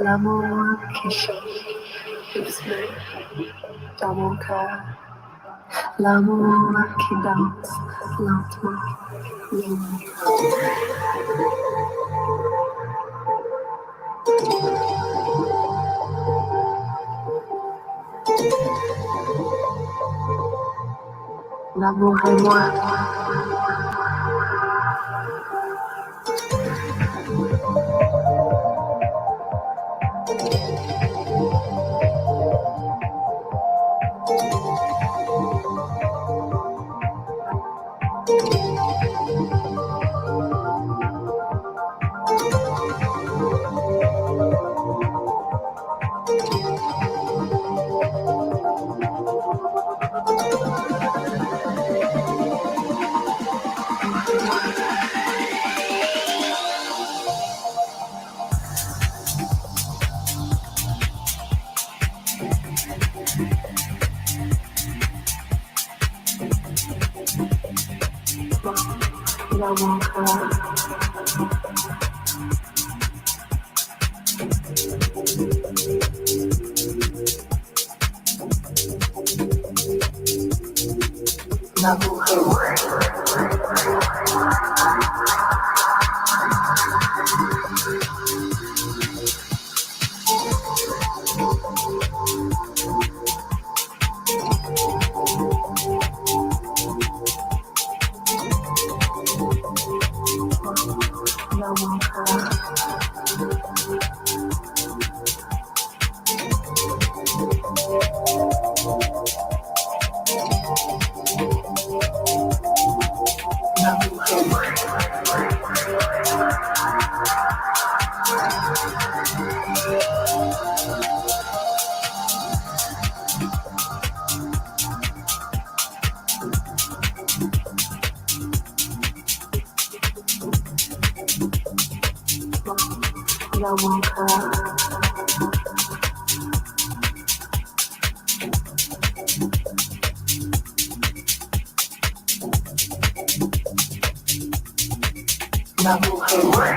L'amour qui chante, dans mon cœur, l'amour qui danse lentement, l'amour et moi. Dans mon cœur, l'amour et moi. Dans mon cœur, l'amour et moi.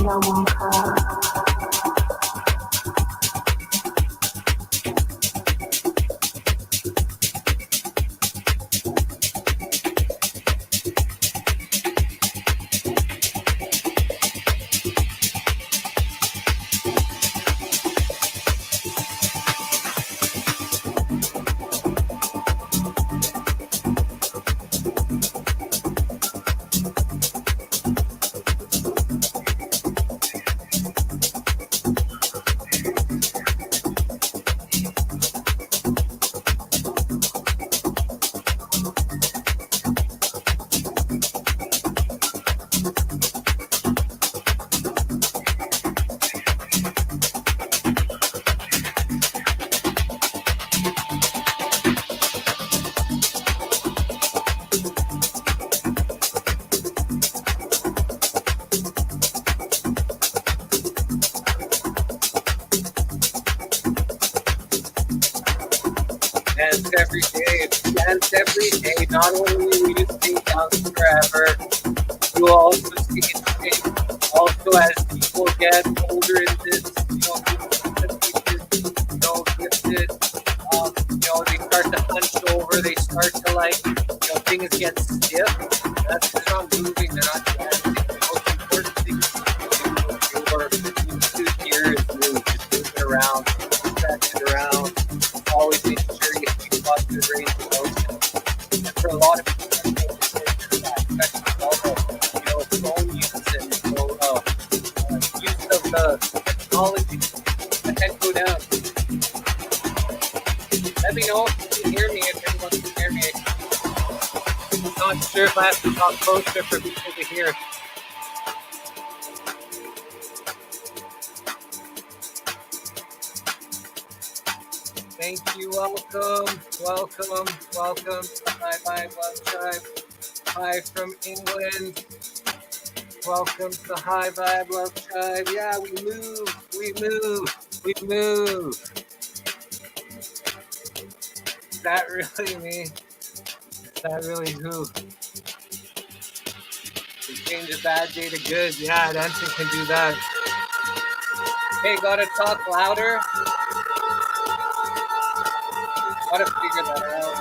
Dans mon cœur, Dance every day, dance every day. Not only will you stay young forever, you will also stay in shape. Also, as people get older in this, gifted, they start to hunch over, they start to things get stiff. That's because they're not moving, they're not dancing. The most important thing to do here is move, just move it around, stretch it around. Always make sure you keep positive range of motion. And for a lot of people, especially all the phone use and use of the technology, the head go down. Let me know if you can hear me, if anyone can hear me. I'm not sure if I have to talk closer for people to hear. Thank you, welcome to Hi Vibe Love Tribe. Hi from England. Welcome to Hi Vibe Love Tribe. Yeah, we move. Is that really me? Is that really who? We change a bad day to good. Yeah, dancing can do that. Hey, gotta talk louder. Gotta figure that out.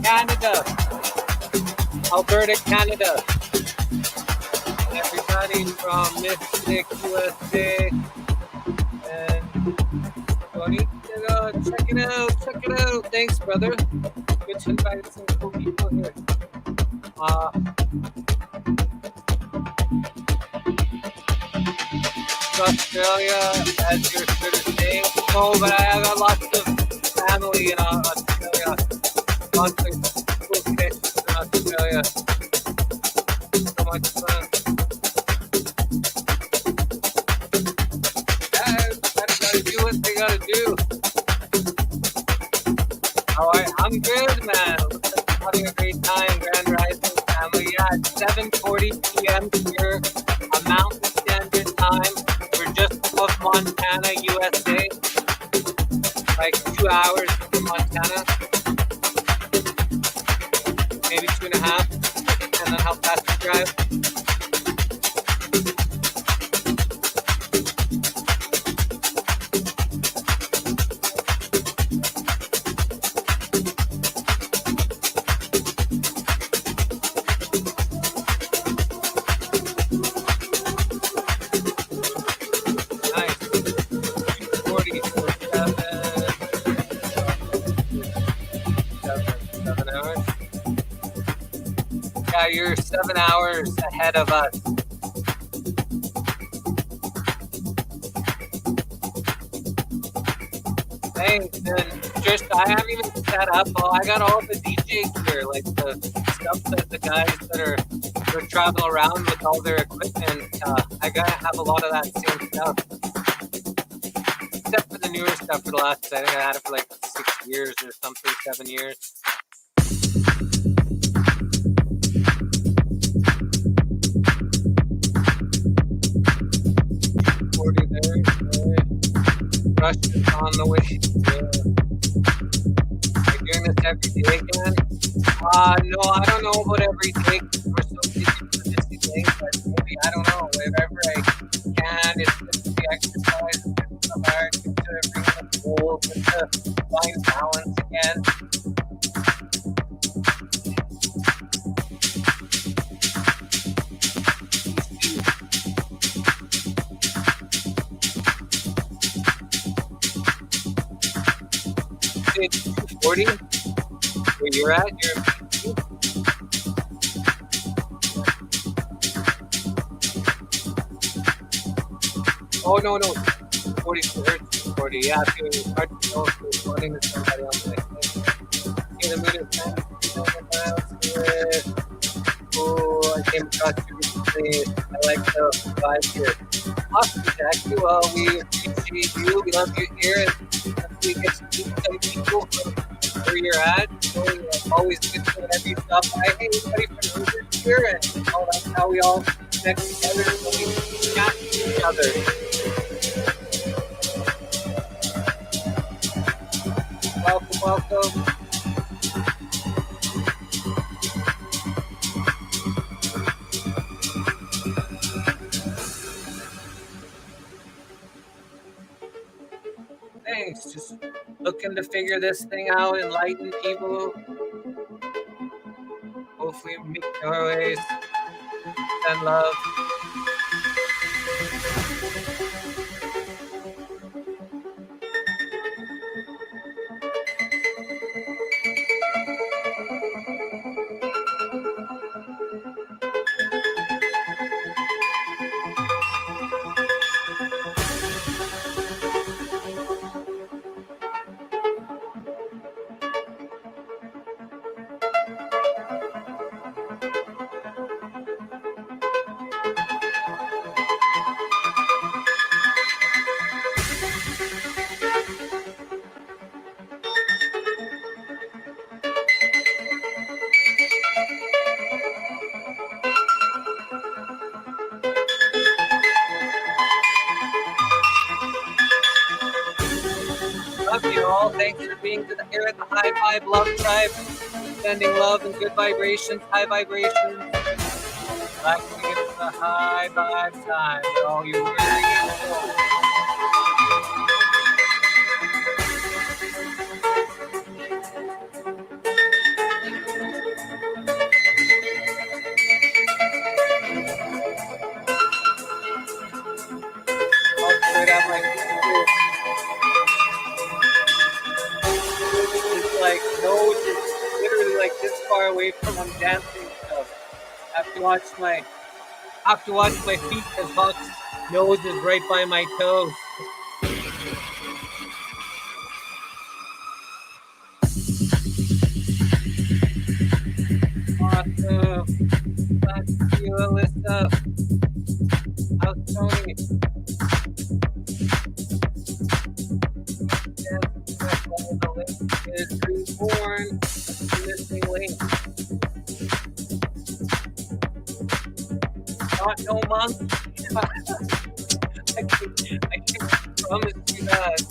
Canada, Alberta, Canada. Everybody from Mystic, USA, and Bonita, check it out. Thanks, brother. Good to invite some cool people here. Australia, as you're sort of saying. No, but I got lots of family in Australia. Lots of cool connections in Australia. So much fun. Yeah, gotta do what they gotta do. I'm good, man. Having a great time. Grand Rising family. Yeah, at 7:40 p.m. here, a Mountain Standard Time. We're just above Montana, USA, like 2 hours from Montana, maybe 2.5, depending on how fast you drive. Nice. 2:40 for 7 hours. Yeah, you're 7 hours ahead of us. Thanks, and just I haven't even set up. I got all the DJs here, like the stuff that the guys that are traveling around with all their equipment. I gotta have a lot of that same stuff, except for the newer stuff for the last. I think I had it for like 6 years or something, 7 years. Rush is on the way. You're doing this every day again? No, I don't know about every day. We're so busy for this day, but maybe, I don't know, whenever I can, it's just the exercise, it's so hard to bring up goals and to find balance again. It's 2:40 where you're at. You're oh no 40 40. Yeah, it's hard to know if you're running to somebody else. In a minute, oh, I came across you recently. I like the vibe here. Awesome, Jackie. Well, we appreciate you. We love you here. And we get to meet some people from where you're at. So, always good to whenever you stop by. Hey, everybody from over here. And that's how we all connect together and we chat to each other. Welcome. Thanks. Just looking to figure this thing out, enlighten people. Hopefully make doorways, send love. Love you all. Thanks for being here at the High Vibe Love Tribe. Sending love and good vibrations, high vibrations. Back to the High Vibe time. All you worry. It's like nose is literally like this far away from I'm dancing. So I have to watch my feet because Buck's nose is right by my toes. Awesome. Back to you, Alyssa. How's Tony? The link is reborn. Missing link. not no monk. I can promise you that.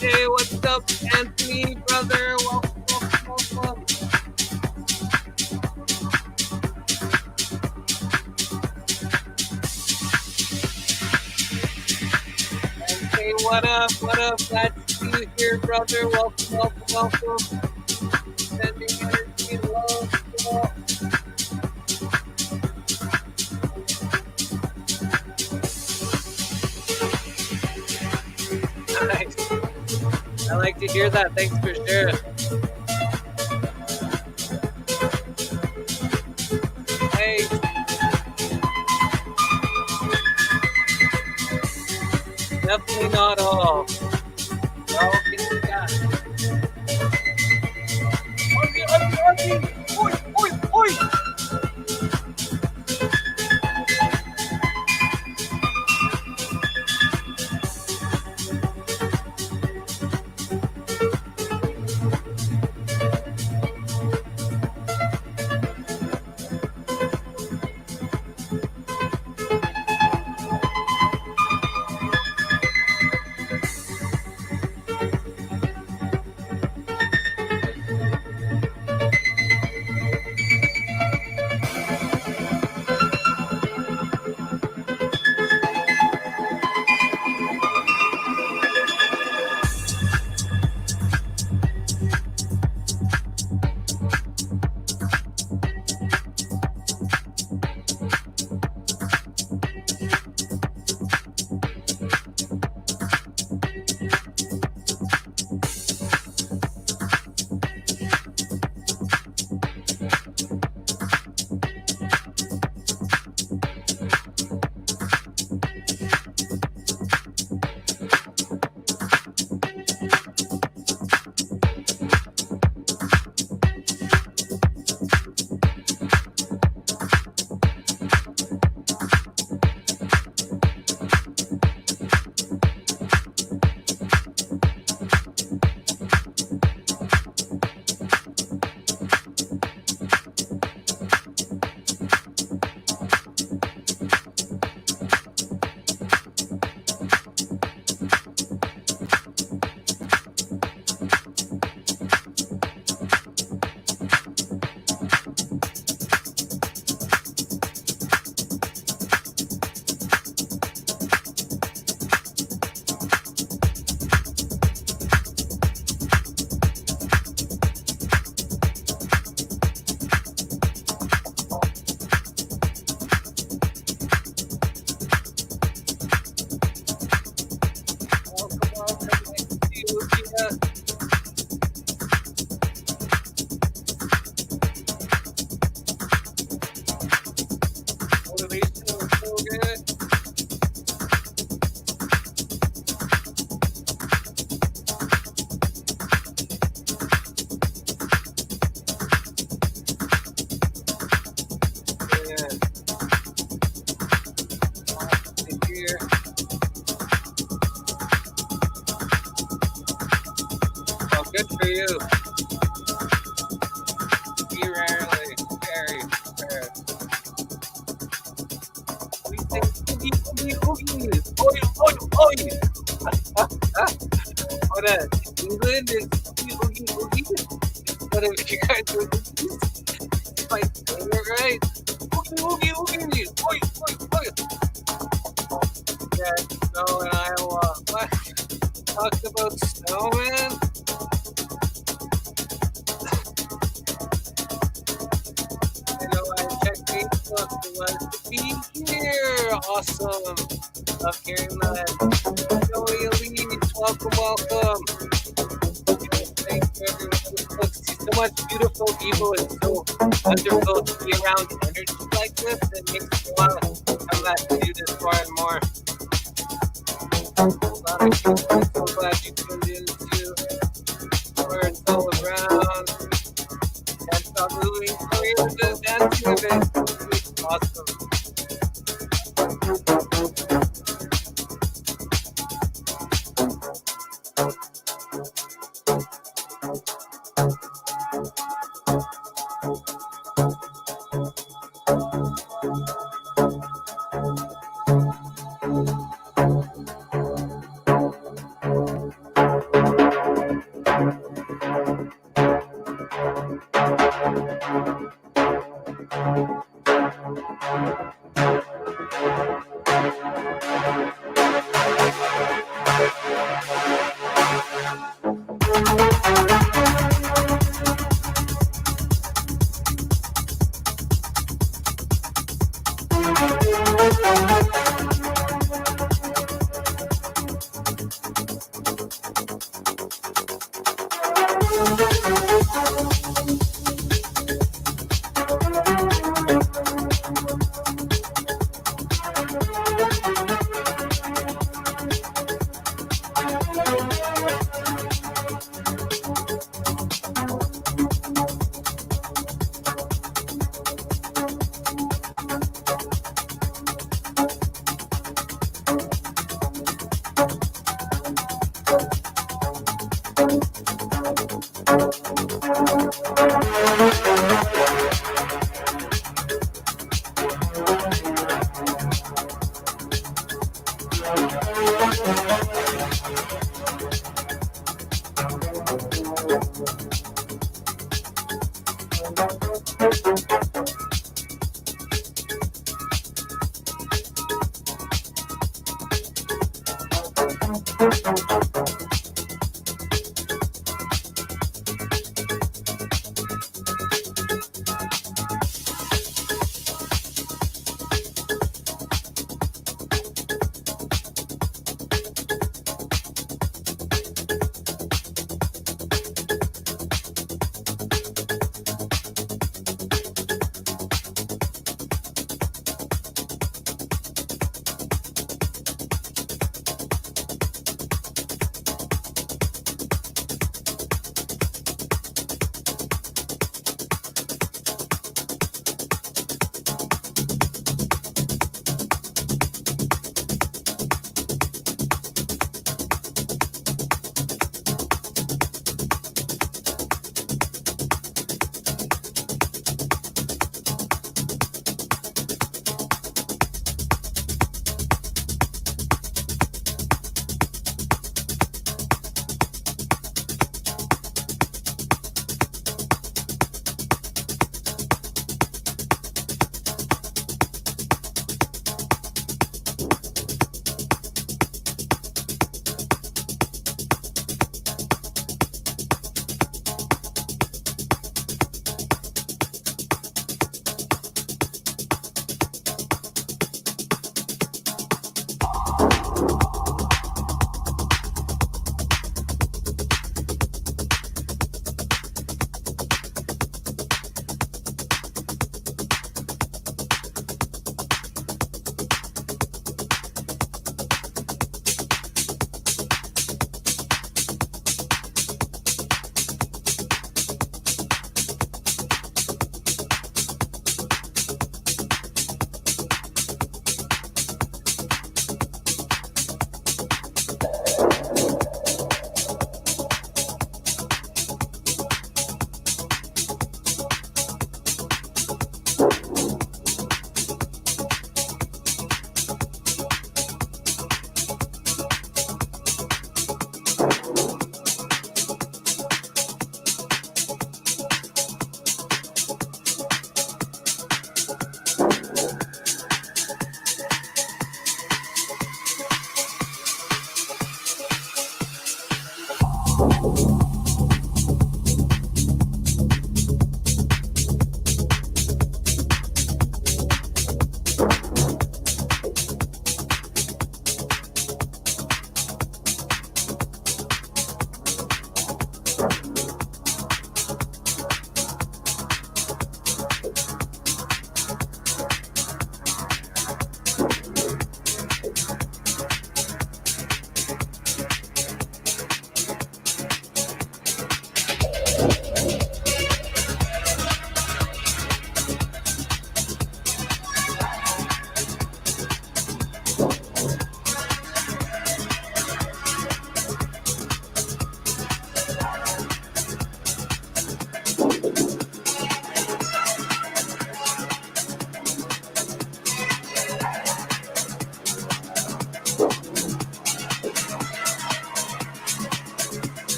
Hey, what's up, Anthony, brother? Welcome. And hey, what up? Glad to see you here, brother. Welcome. Sending energy and love. Nice. I like to hear that. Thanks for sharing. Hey. Definitely not all. Okay, yeah. Oi. Good for you. Be rarely, very rare. We say oogie. Oi. Hold on. England is oogie. But if you guys do oogies, like, right? Oogie. Oi. Yeah, snow in Iowa. What? Talked about snow, man? Be here. Awesome. Love hearing that. Joey Elise, welcome. Thanks for everyone. See so much beautiful people. It's so wonderful to be around energy like this. It makes me want to come back to do this more and more. A lot of people. I'm so glad you tuned in too. Words all around. Can't stop moving. We're just dancing a bit. Awesome.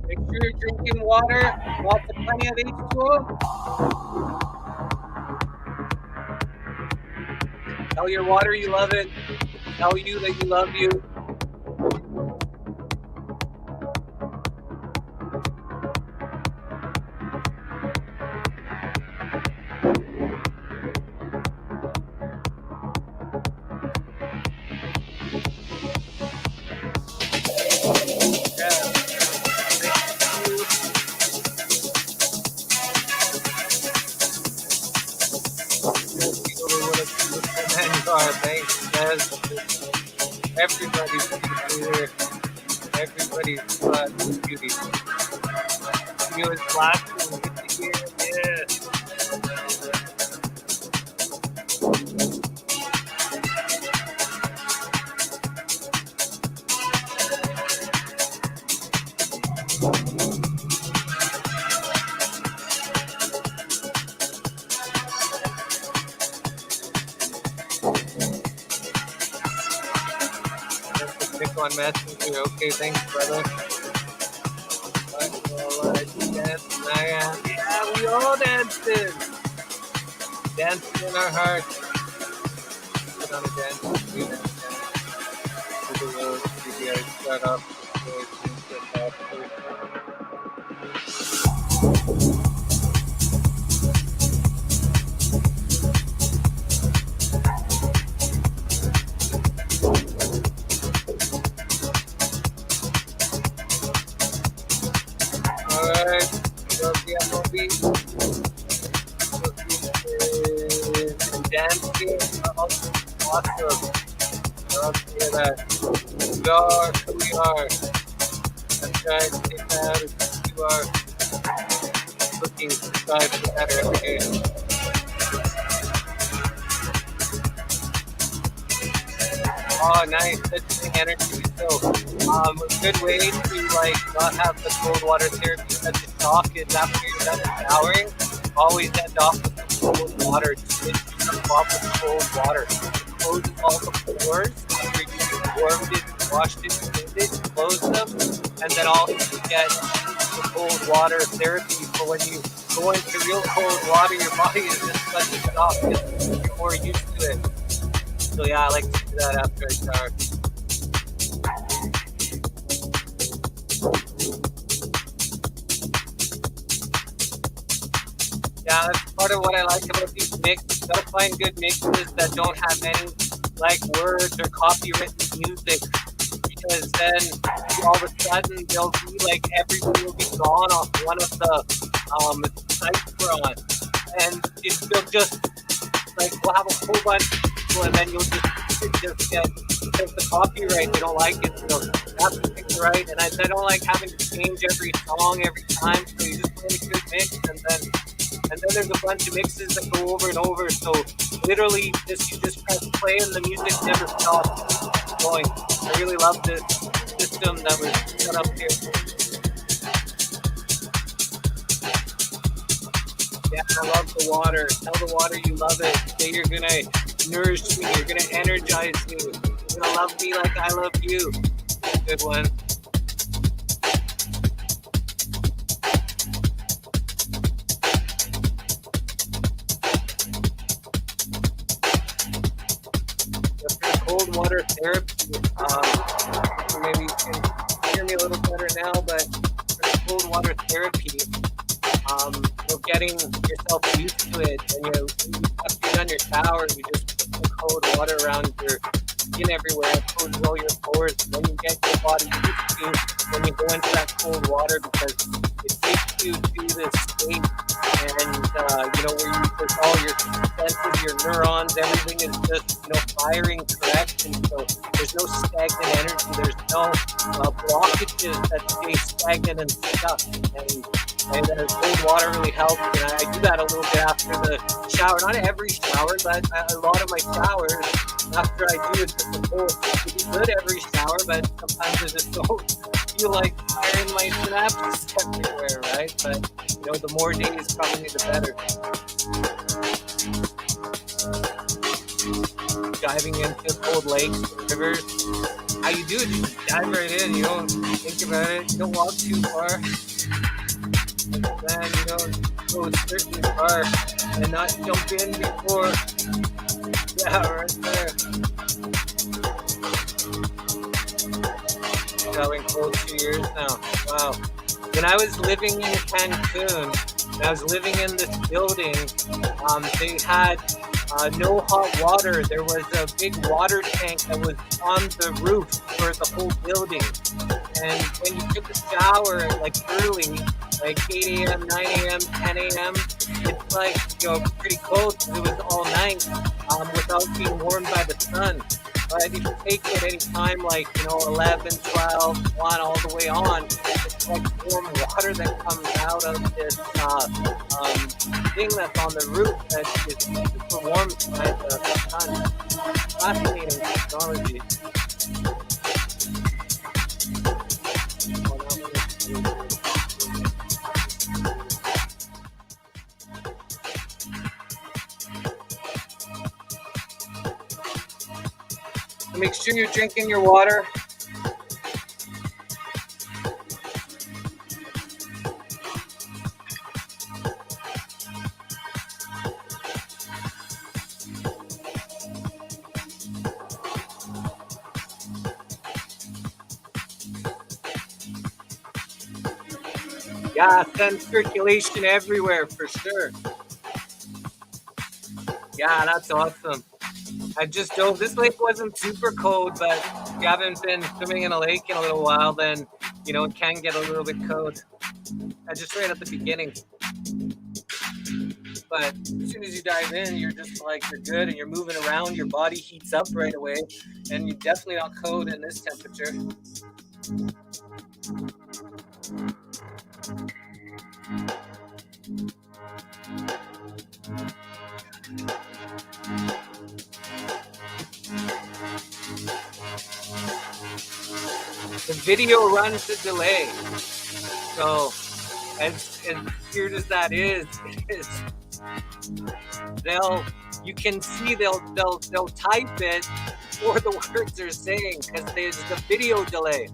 Make sure you're drinking water, lots of plenty of H2O. Tell your water you love it. Tell you that you love you. Thanks, Des. Everybody's beautiful here. Everybody's beauty. You is flashing. Good to hear. Yeah. on Messenger. Okay, thanks, brother. Yeah, we all dancing. Dancing in our hearts. Put on a dance. We dance. To the world. Shut up. Alright, so the MOB is dancing. Awesome. Okay, that. We are who we are. That's right, take that as who you are. Looking to strive for better every day. Oh, nice. That's the energy. So, a good way to like not have the cold water therapy at the shock is after you're done showering, always end off with the cold water. Just come off with cold water. It closes all the pores after you warmed it, washed it, cleaned it, close them, and then also you get the cold water therapy. So when you go into real cold water, your body is just such a shock because you're more used to it. So yeah, I like to do that after I shower. Yeah, that's part of what I like about these mixes. You gotta find good mixes that don't have any like words or copywritten music, because then all of a sudden they'll be like everybody will be gone off one of the sites we're on, and they'll just like we'll have a whole bunch of people, and then you'll just get because the copyright they don't like it, so you have to pick the right. And I don't like having to change every song every time, so you just play a good mix, and then there's a bunch of mixes that go over and over. So literally, you just press play, and the music never stops going. I really love this system that was set up here. Yeah, I love the water. Tell the water you love it. Say you're gonna nourish me. You're gonna energize me. You're gonna love me like I love you. Good one. Cold water therapy. Maybe you can hear me a little better now, but for cold water therapy, getting yourself used to it, and after you're done your shower, you just put some cold water around your skin everywhere, it closes all your pores, and then you get your body used to when you go into that cold water, because it takes you to this state, and where you just all your senses, your neurons, everything is just firing correct, and so there's no stagnant energy, there's no blockages that stay stagnant and stuck, and cold water really helps, and I do that a little bit after the shower. Not every shower, but a lot of my showers, after I do it, it's cold. It be good every shower, but sometimes I just don't feel like firing my synapses everywhere, right? But, the more days, probably the better. Diving into cold lakes and rivers. How you do it, you just dive right in. You don't think about it. You don't walk too far. Then go a certain far and not jump in before. Yeah, right there. Going cold 2 years now. Wow. When I was living in Cancun, and I was living in this building, they had no hot water. There was a big water tank that was on the roof for the whole building. And when you took a shower, like early, like 8 a.m., 9 a.m., 10 a.m., it's like, pretty cold because it was all night without being warmed by the sun. But if you take it any time, like, 11, 12, 1, all the way on, it's like warm water that comes out of this thing that's on the roof that is super warmed by the sun. Fascinating technology. Make sure you're drinking your water. Yeah, send circulation everywhere for sure. Yeah, that's awesome. I just dove. This lake wasn't super cold, but if you haven't been swimming in a lake in a little while, then you know it can get a little bit cold. I just right at the beginning. But as soon as you dive in, you're just like, you're good and you're moving around, your body heats up right away, and you're definitely not cold in this temperature. The video runs a delay. So as weird as that is you can see they'll type it before the words are saying because there's the video delay.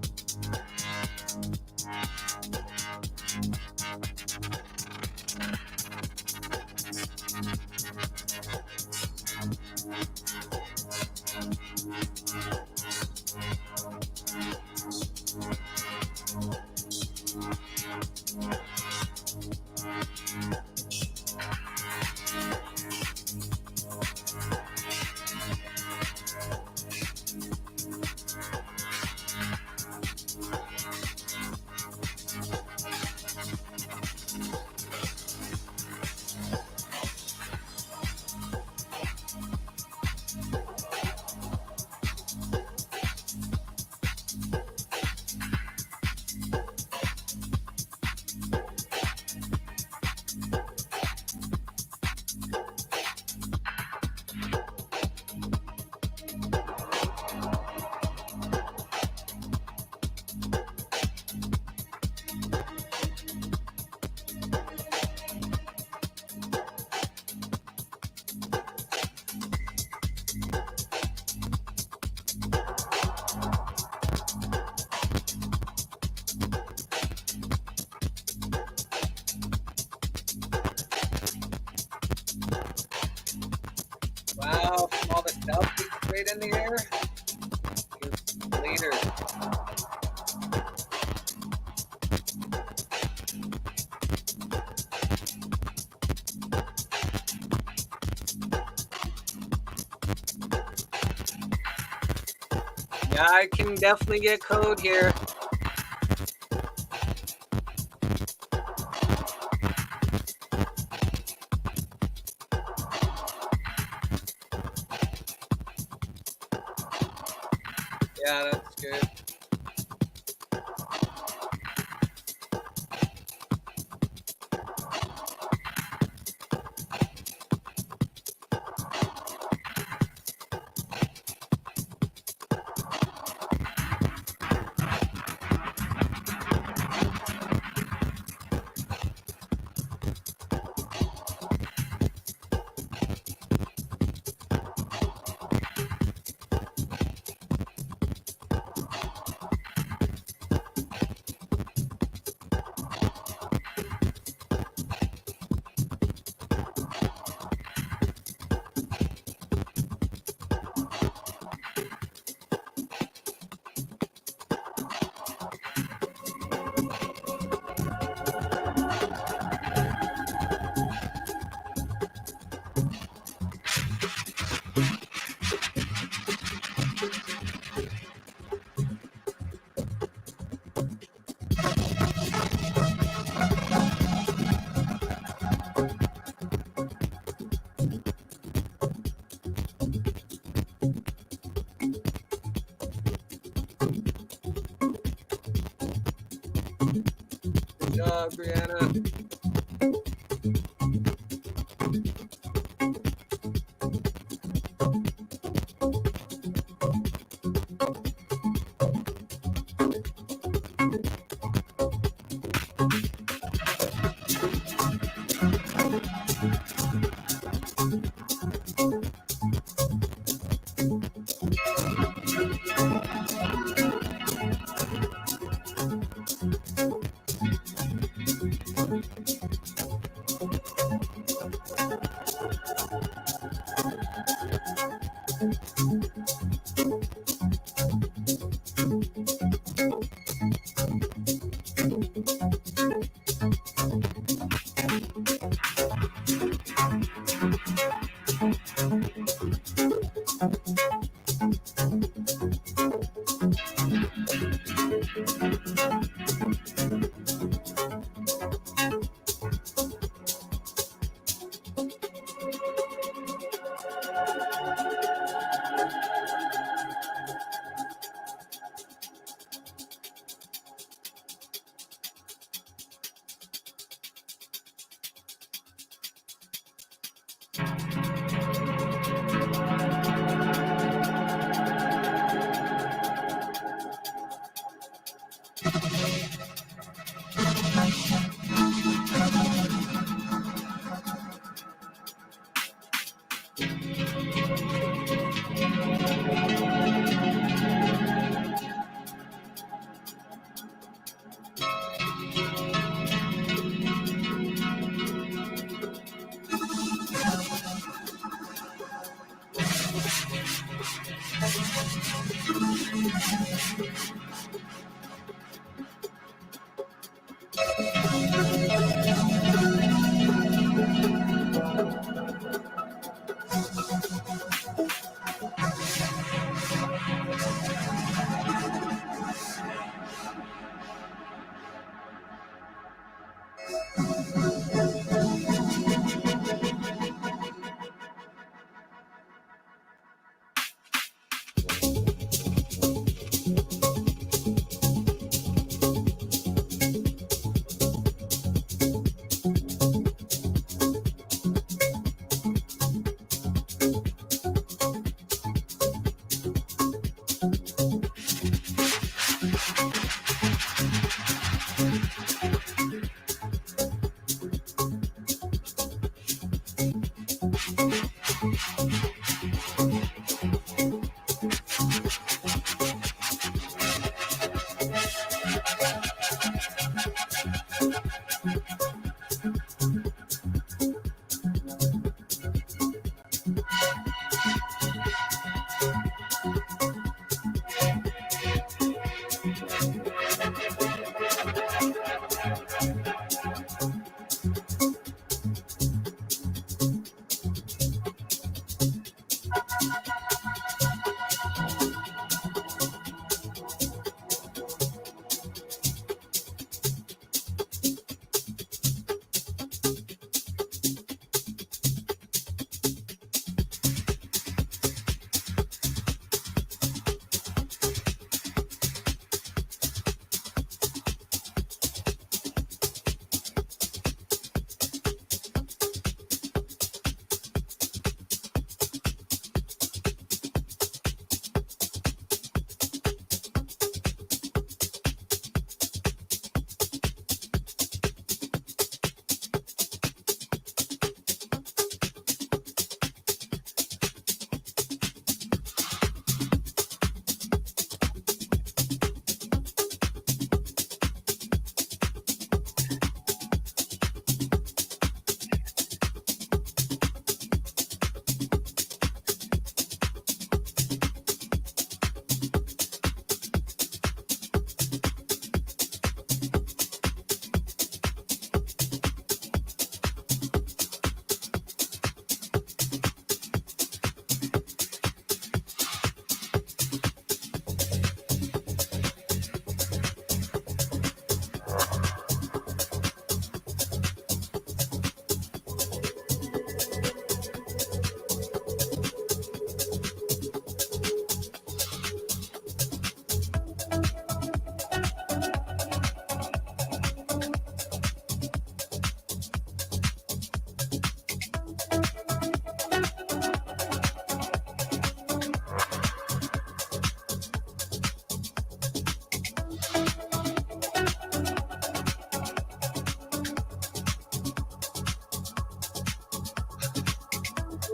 Wow, from all the stuff we sprayed in the air. Later. Yeah, I can definitely get code here. Yeah, that's good. Good job, Brianna.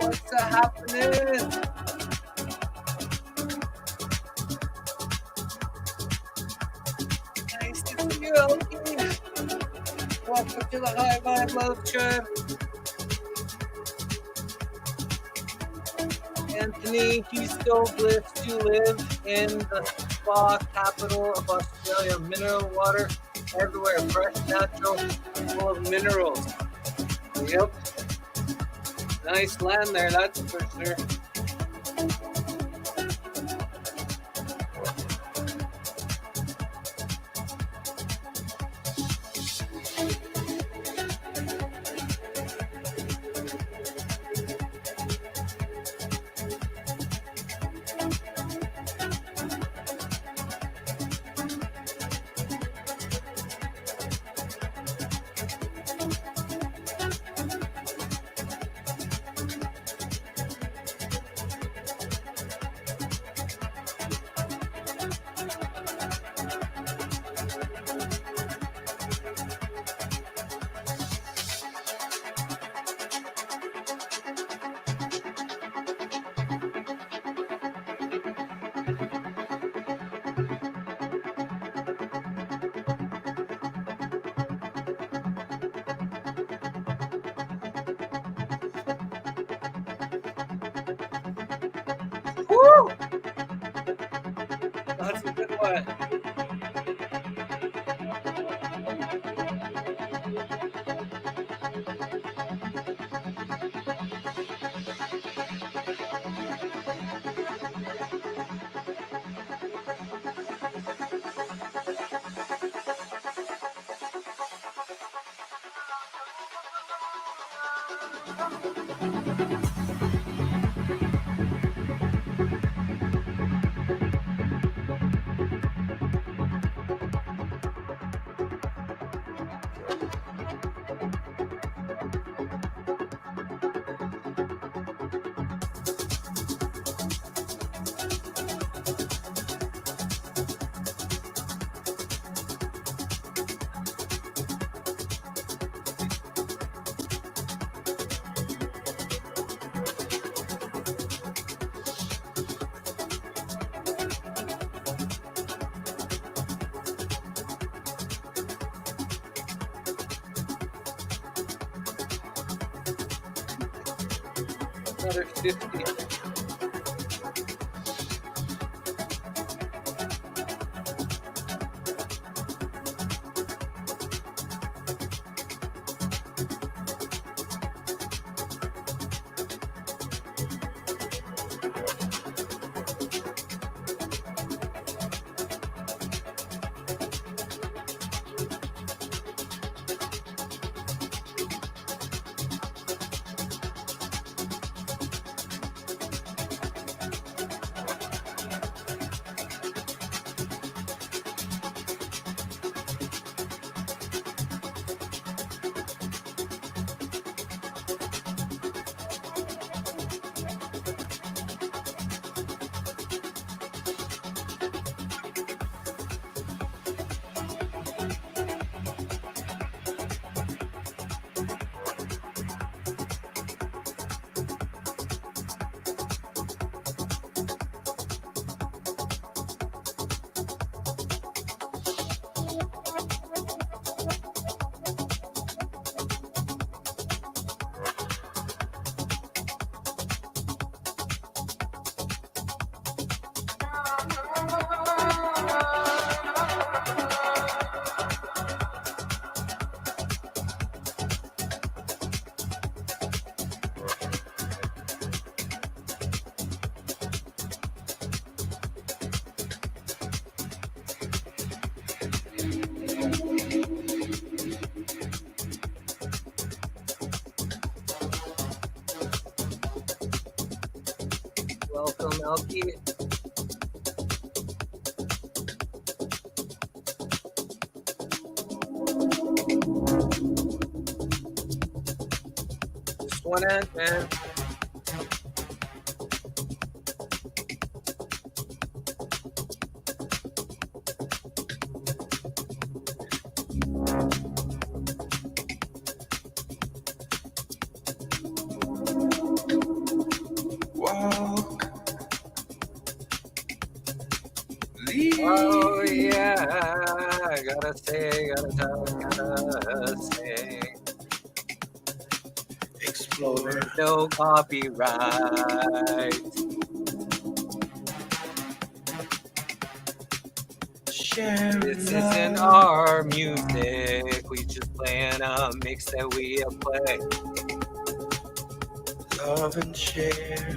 What's happening? Nice to see you, LP. Welcome to the High Vibe Love Tribe. Anthony, he's so blessed to live in the spa capital of Australia. Mineral water everywhere, fresh, natural, full of minerals. Yep. Nice land there, that's for sure. Woo! That's a good one. Another 50. Welcome, Elkie. Just one end, man. Walk. Oh yeah, gotta say, gotta say. Explorer. No copyright. Share This love. isn't our music. We just playing a mix that we play. love and share.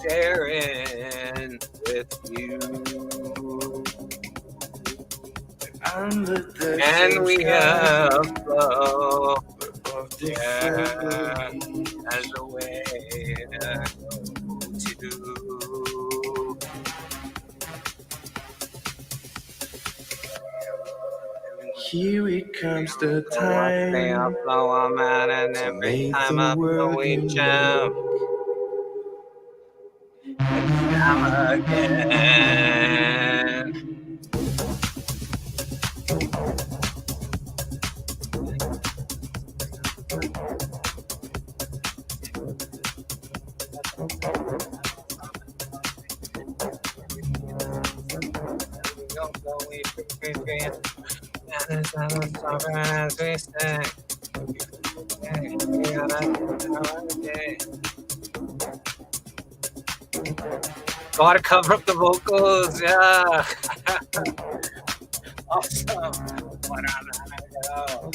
sharing with you. Under the And same we sky, have flow but of different beliefs. as a way to go to. Here it comes the So I say I time flow, I'm out, and to every make time the I flow, world we unique. jam again. Gotta cover up the vocals, yeah. Awesome. What on go.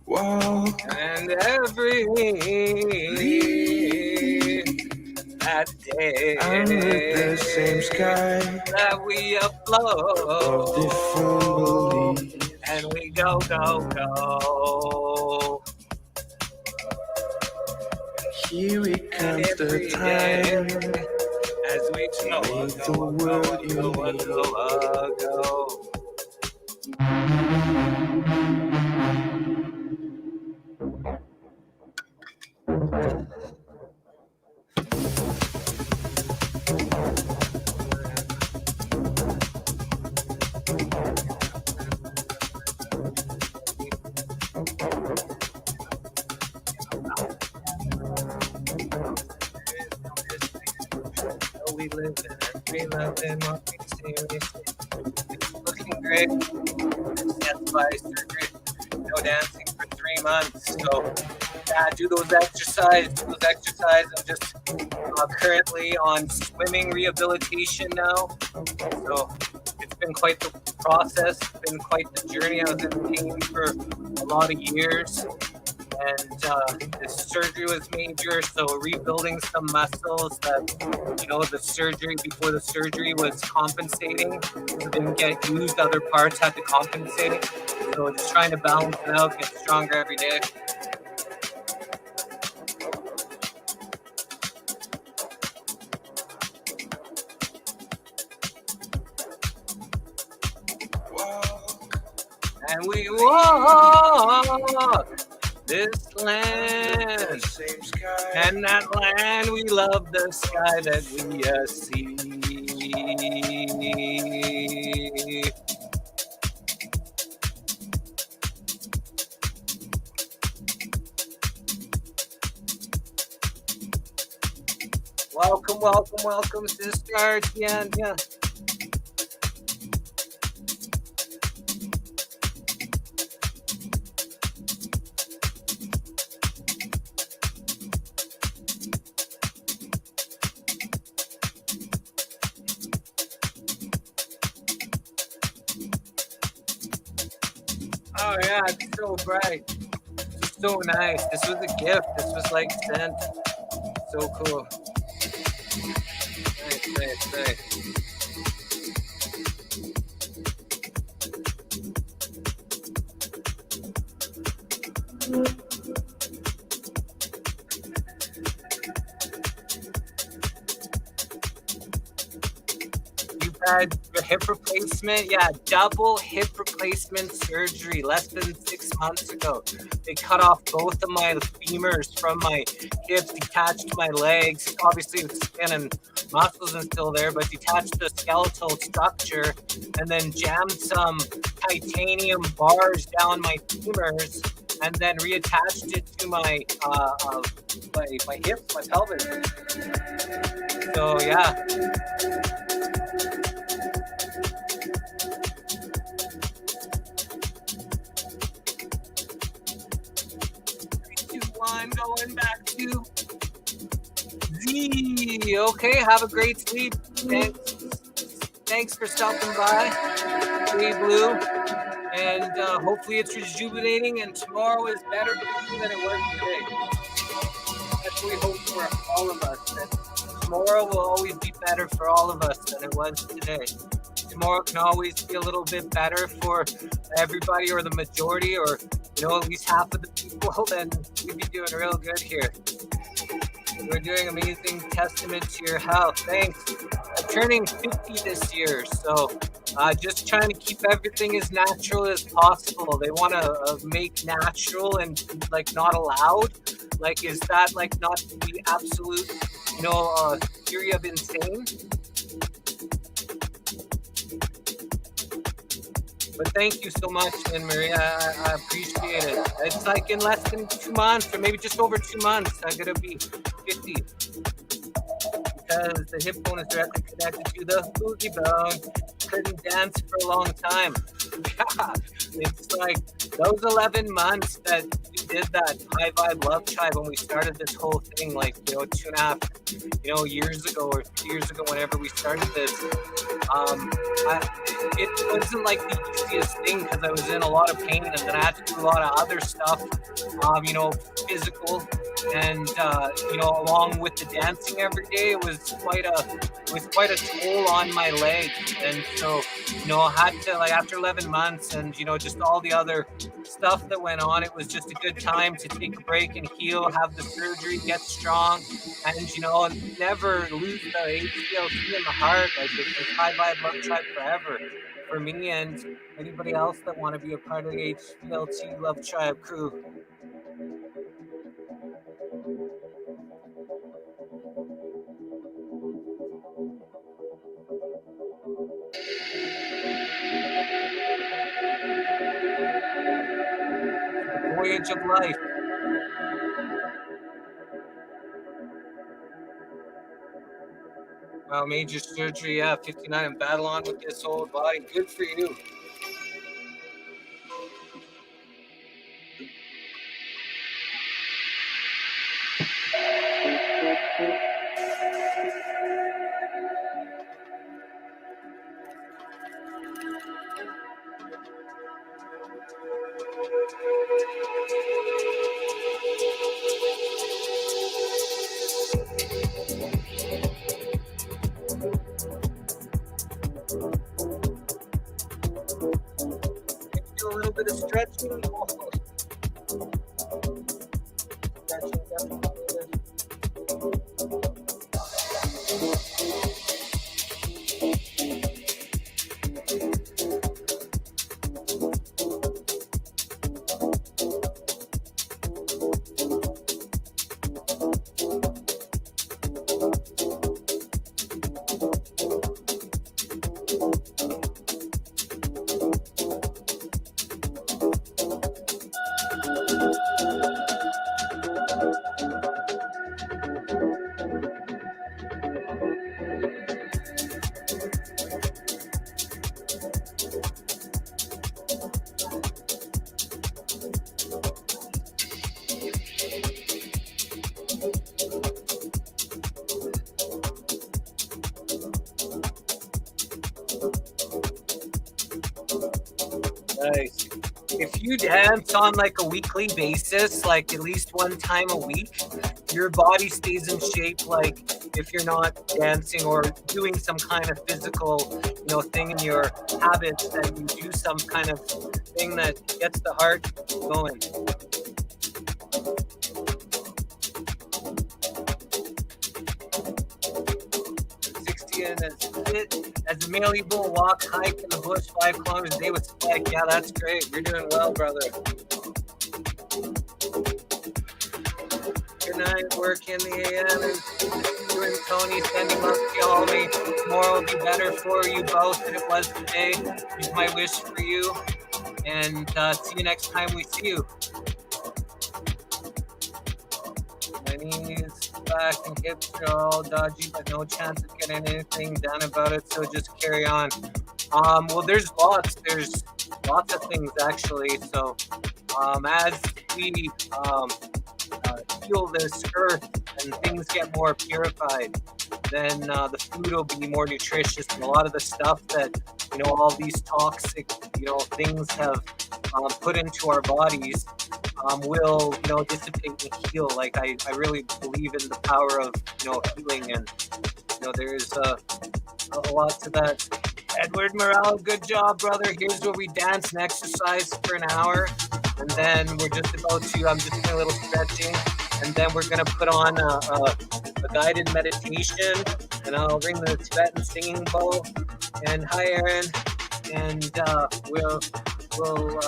Walk And every that day under the same sky, that we of afloat, different beliefs. and we go, go, go. Here it And comes the every time day, as we to go, make the go, world go, unique. go, go. We live in we love in what we see. It's looking great. That's by surgery. No dancing for 3 months. So yeah, do those exercises. I'm just currently on swimming rehabilitation now. So it's been quite the process. It's been quite the journey. I was in pain for a lot of years. And the surgery was major, so rebuilding some muscles that, the surgery, before the surgery was compensating, so didn't get used, other parts had to compensate. So just trying to balance it out, get stronger every day. And we walk this land, and that land we love, the sky that we see. Welcome, welcome, welcome, sister. Yeah. Oh yeah, it's so bright. It's so nice. This was a gift. This was like sent. So cool. Nice. You've had hip replacement. Yeah, double hip replacement surgery less than 6 months ago. They cut off both of my femurs from my hips, detached my legs. Obviously, the skin and muscles are still there, but detached the skeletal structure, and then jammed some titanium bars down my femurs, and then reattached it to my hips, my pelvis. So yeah. 3, 2, 1, going back to Z. Okay, have a great sleep. Thanks for stopping by, Stay Blue. And hopefully it's rejuvenating and tomorrow is better for you than it was today. That's what we hope for all of us. That tomorrow will always be better for all of us than it was today. Tomorrow can always be a little bit better for everybody or the majority, or at least half of the people, then we'd be doing real good here. We're doing amazing testament to your health. Thanks. I'm turning 50 this year, so just trying to keep everything as natural as possible. They want to make natural and not allowed. Is that not the absolute, theory of insane? But thank you so much, Anne Marie. I appreciate it. It's in less than 2 months, or maybe just over 2 months, I'm gonna be 50. Because the hip bone is directly connected to the boogie bone. Couldn't dance for a long time. It's those 11 months that we did that high vibe love tribe when we started this whole thing, 2.5, years ago or 3 years ago, whenever we started this. It wasn't the easiest thing because I was in a lot of pain, and then I had to do a lot of other stuff, physical, and along with the dancing every day, it was quite a toll on my legs. And so I had to, after 11 months and just all the other stuff that went on, it was just a good time to take a break and heal, have the surgery, get strong, and never lose the HVLT in the heart. It's high vibe love tribe forever for me and anybody else that want to be a part of the HVLT love tribe crew. The voyage of life. Wow, major surgery, 59, and battle on with this old body. Good for you. Do a little bit of stretching. Nice. If you dance on a weekly basis, at least one time a week, your body stays in shape. If you're not dancing or doing some kind of physical, thing in your habits, that you do some kind of thing that gets the heart going. in as fit as a malleable, walk, hike in the bush 5 kilometers a day with spike. Yeah, that's great. You're doing well, brother. Good night, work in the AM, and you and Tony sending love to y'all. May tomorrow be better for you both than it was today. Is my wish for you, and see you next time we see you. My knees, back, and hips are all dodgy, but no chance of getting anything done about it, so just carry on. Well, there's lots of things actually. So as we heal this earth and things get more purified, then the food will be more nutritious, and a lot of the stuff that all these toxic things have put into our bodies will dissipate and heal. Like I really believe in the power of healing, and there's a lot to that. Edward Morale, good job, brother. Here's where we dance and exercise for an hour, and then we're just about to I'm just doing a little stretching, and then we're gonna put on a guided meditation, and I'll ring the Tibetan singing bowl. And hi, Aaron, and we'll do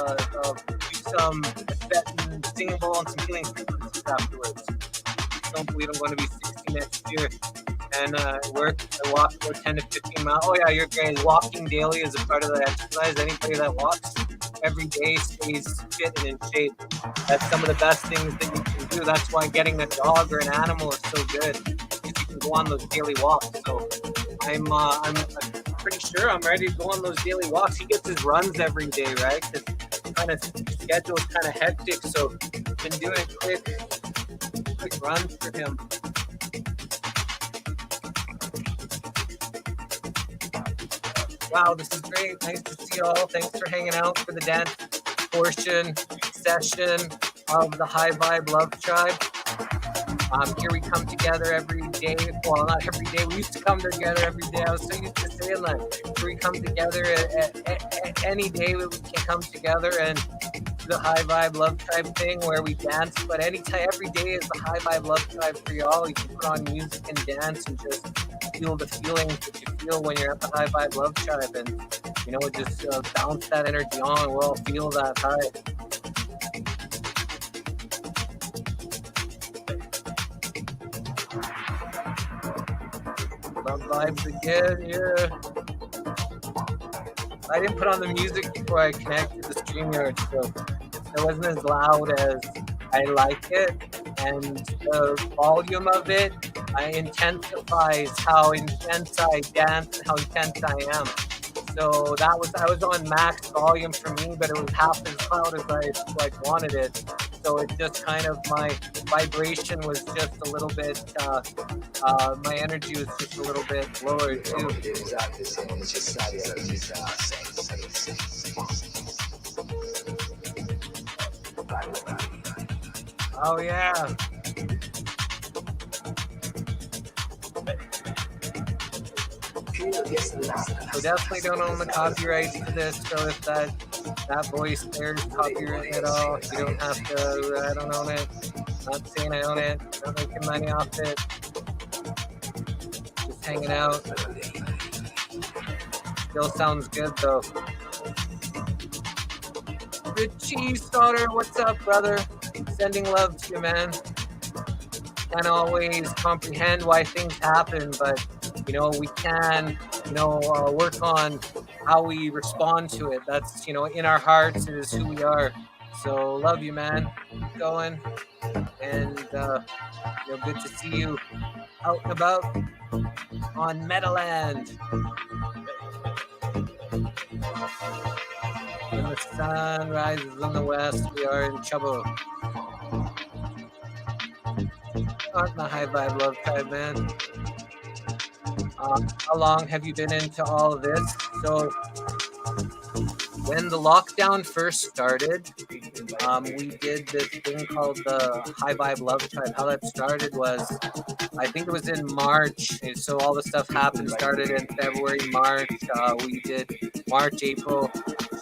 some Tibetan singing bowl and some healing frequencies afterwards. Don't believe I'm going to be 60 next year. And I walk for 10 to 15 miles. Oh yeah, you're great. Walking daily is a part of the exercise. Anybody that walks every day stays fit and in shape. That's some of the best things that you can do. That's why getting a dog or an animal is so good, because you can go on those daily walks. So I'm pretty sure I'm ready to go on those daily walks. He gets his runs every day, right? Because kind of schedule is kind of hectic. So I've been doing quick runs for him. Wow, this is great. Nice to see you all. Thanks for hanging out for the dance session of the High Vibe Love Tribe. Here we come together every day. Well, not every day. We used to come together every day. I was so used to saying that. Here we come together any day we can come together and do the High Vibe Love Tribe thing where we dance. But anytime, every day is the High Vibe Love Tribe for y'all. You can put on music and dance and just feel the feelings that you feel when you're at the High Vibe Love Tribe, and just bounce that energy on. We'll all feel that high. Love vibes again, yeah. I didn't put on the music before I connected to the StreamYard, so it wasn't as loud as I like it, and the volume of it intensifies how intense I dance and how intense I am. So I was on max volume for me, but it was half as loud as I wanted it. So it just kind of, my vibration was just a little bit, my energy was just a little bit lower too. Oh yeah. We definitely don't own the copyright to this, so if that voice there is copyright at all, you don't have to, I don't own it. Not saying I own it, not making money off it. Just hanging out. Still sounds good though. The Cheese Daughter, what's up, brother? Sending love to you, man. Can't always comprehend why things happen, but we can, work on how we respond to it. That's, in our hearts is who we are. So love you, man. Keep going. And, good to see you out and about on Meadowland. When the sun rises in the west, we are in trouble. On the High Vibe Love Tribe, man. How long have you been into all of this? So when the lockdown first started, we did this thing called the High Vibe Love Tribe. How that started was, I think it was in March. So all the stuff started in February, March. We did March, April.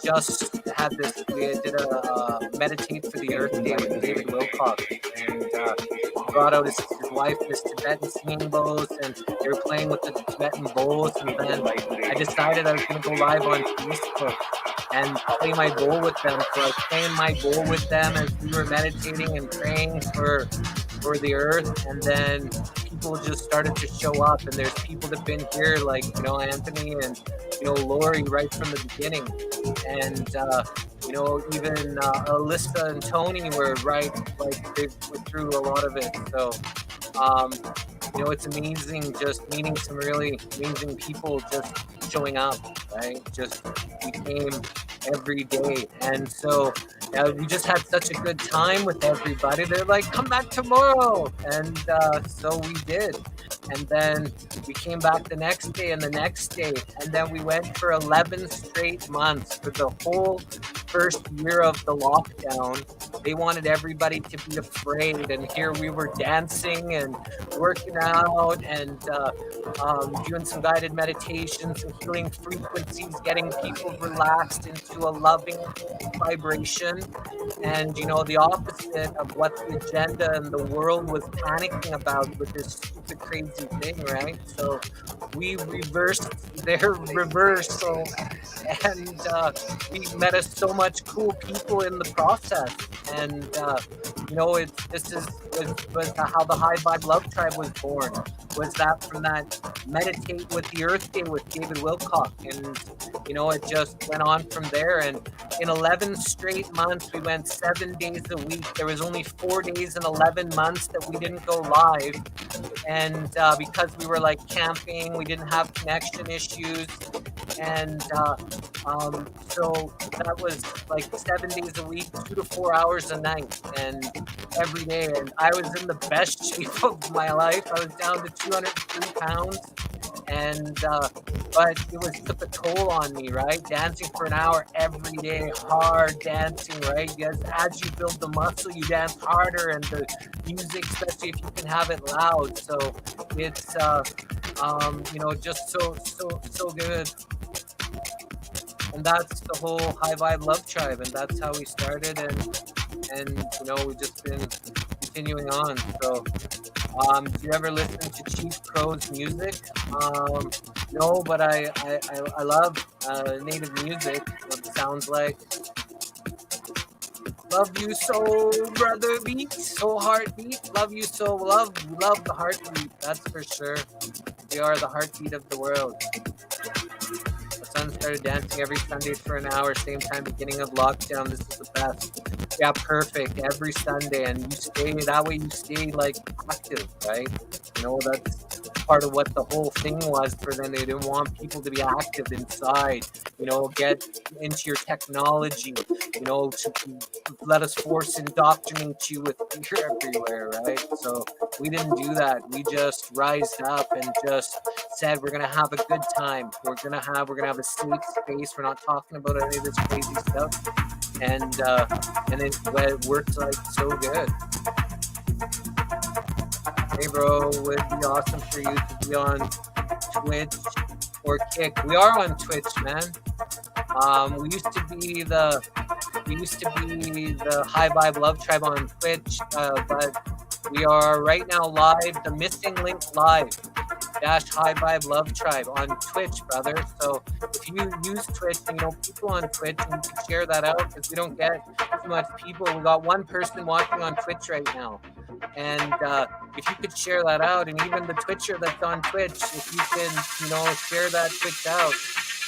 Just had this, we did a Meditate for the Earth Day with David Wilcox. And brought out his wife and his Tibetan singing bowls, and they were playing with the Tibetan bowls. And then I decided I was going to go live on Facebook and play my bowl with them. So I was playing my bowl with them as we were meditating and praying for the earth. And then people just started to show up, and there's people that've been here, like, you know, Anthony and, you know, Lori, right from the beginning. And, you know, even Alyssa and Tony were right, like, they went through a lot of it. So, you know, it's amazing just meeting some really amazing people just showing up, right? Just became every day. And so we just had such a good time with everybody. They're like, come back tomorrow. And so we did. And then we came back the next day and the next day. And then we went for 11 straight months for the whole first year of the lockdown. They wanted everybody to be afraid. And here we were dancing and working out and doing some guided meditations and healing frequencies, getting people relaxed into a loving vibration. And, you know, the opposite of what the agenda and the world was panicking about with this stupid, crazy thing, right? So we reversed their reversal, and we met so much cool people in the process. And you know, this was how the High Vibe Love Tribe was born. Was that from that Meditate with the Earth Day with David Wilcock, and you know, it just went on from there. And in 11 straight months, we went 7 days a week. There was only 4 days in 11 months that we didn't go live, and because we were like camping, we didn't have connection issues, and so that was like 7 days a week, 2 to 4 hours a night, and every day. And I was in the best shape of my life. I was down to 203 pounds, and but it took a toll on me, right? Dancing for an hour every day, hard dancing, right? Because as you build the muscle, you dance harder, and the music, especially if you can have it loud. So it's you know, just so good. And that's the whole High Vibe Love Tribe, and that's how we started, and you know, we've just been continuing on. So do you ever listen to Chief Crow's music? No, but I love native music. It sounds like love you so, brother beat, so heartbeat, love you so, love the heartbeat, that's for sure. We are the heartbeat of the world. My son started dancing every Sunday for an hour, same time, beginning of lockdown. This is the best. Yeah, perfect. Every Sunday, and you stay that way. You stay like active, right? You know, that's part of what the whole thing was for them. They didn't want people to be active inside. You know, get into your technology. You know, to let us force indoctrinate you with fear everywhere, right? So we didn't do that. We just rised up and just said we're gonna have a good time. We're gonna have a safe space. We're not talking about any of this crazy stuff. And it works like so good. Hey bro, would be awesome for you to be on Twitch or Kick. We are on Twitch, man. We used to be the High Vibe Love Tribe on Twitch, but we are right now live, the Missing Link Live -- High Vibe Love Tribe on Twitch, brother. So if you use Twitch, you know, people on Twitch, and you can share that out, because we don't get too much people. We got one person watching on Twitch right now. And if you could share that out, and even the Twitcher that's on Twitch, if you can, you know, share that Twitch out,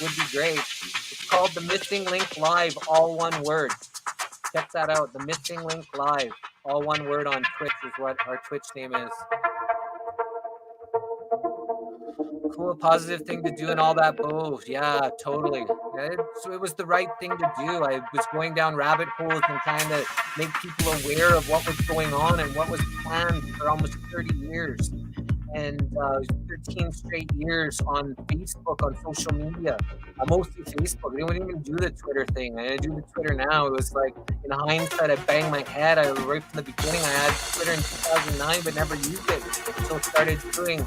would be great. It's called the Missing Link Live, all one word. Check that out, the Missing Link Live, all one word on Twitch is what our Twitch name is. Cool, positive thing to do and all that. Oh, yeah, totally. It was the right thing to do. I was going down rabbit holes and trying to make people aware of what was going on and what was planned for almost 30 years. And 13 straight years on Facebook, on social media, mostly Facebook. I didn't even do the Twitter thing. I do the Twitter now. It was like, in hindsight, I banged my head. Right from the beginning, I had Twitter in 2009, but never used it. So I started doing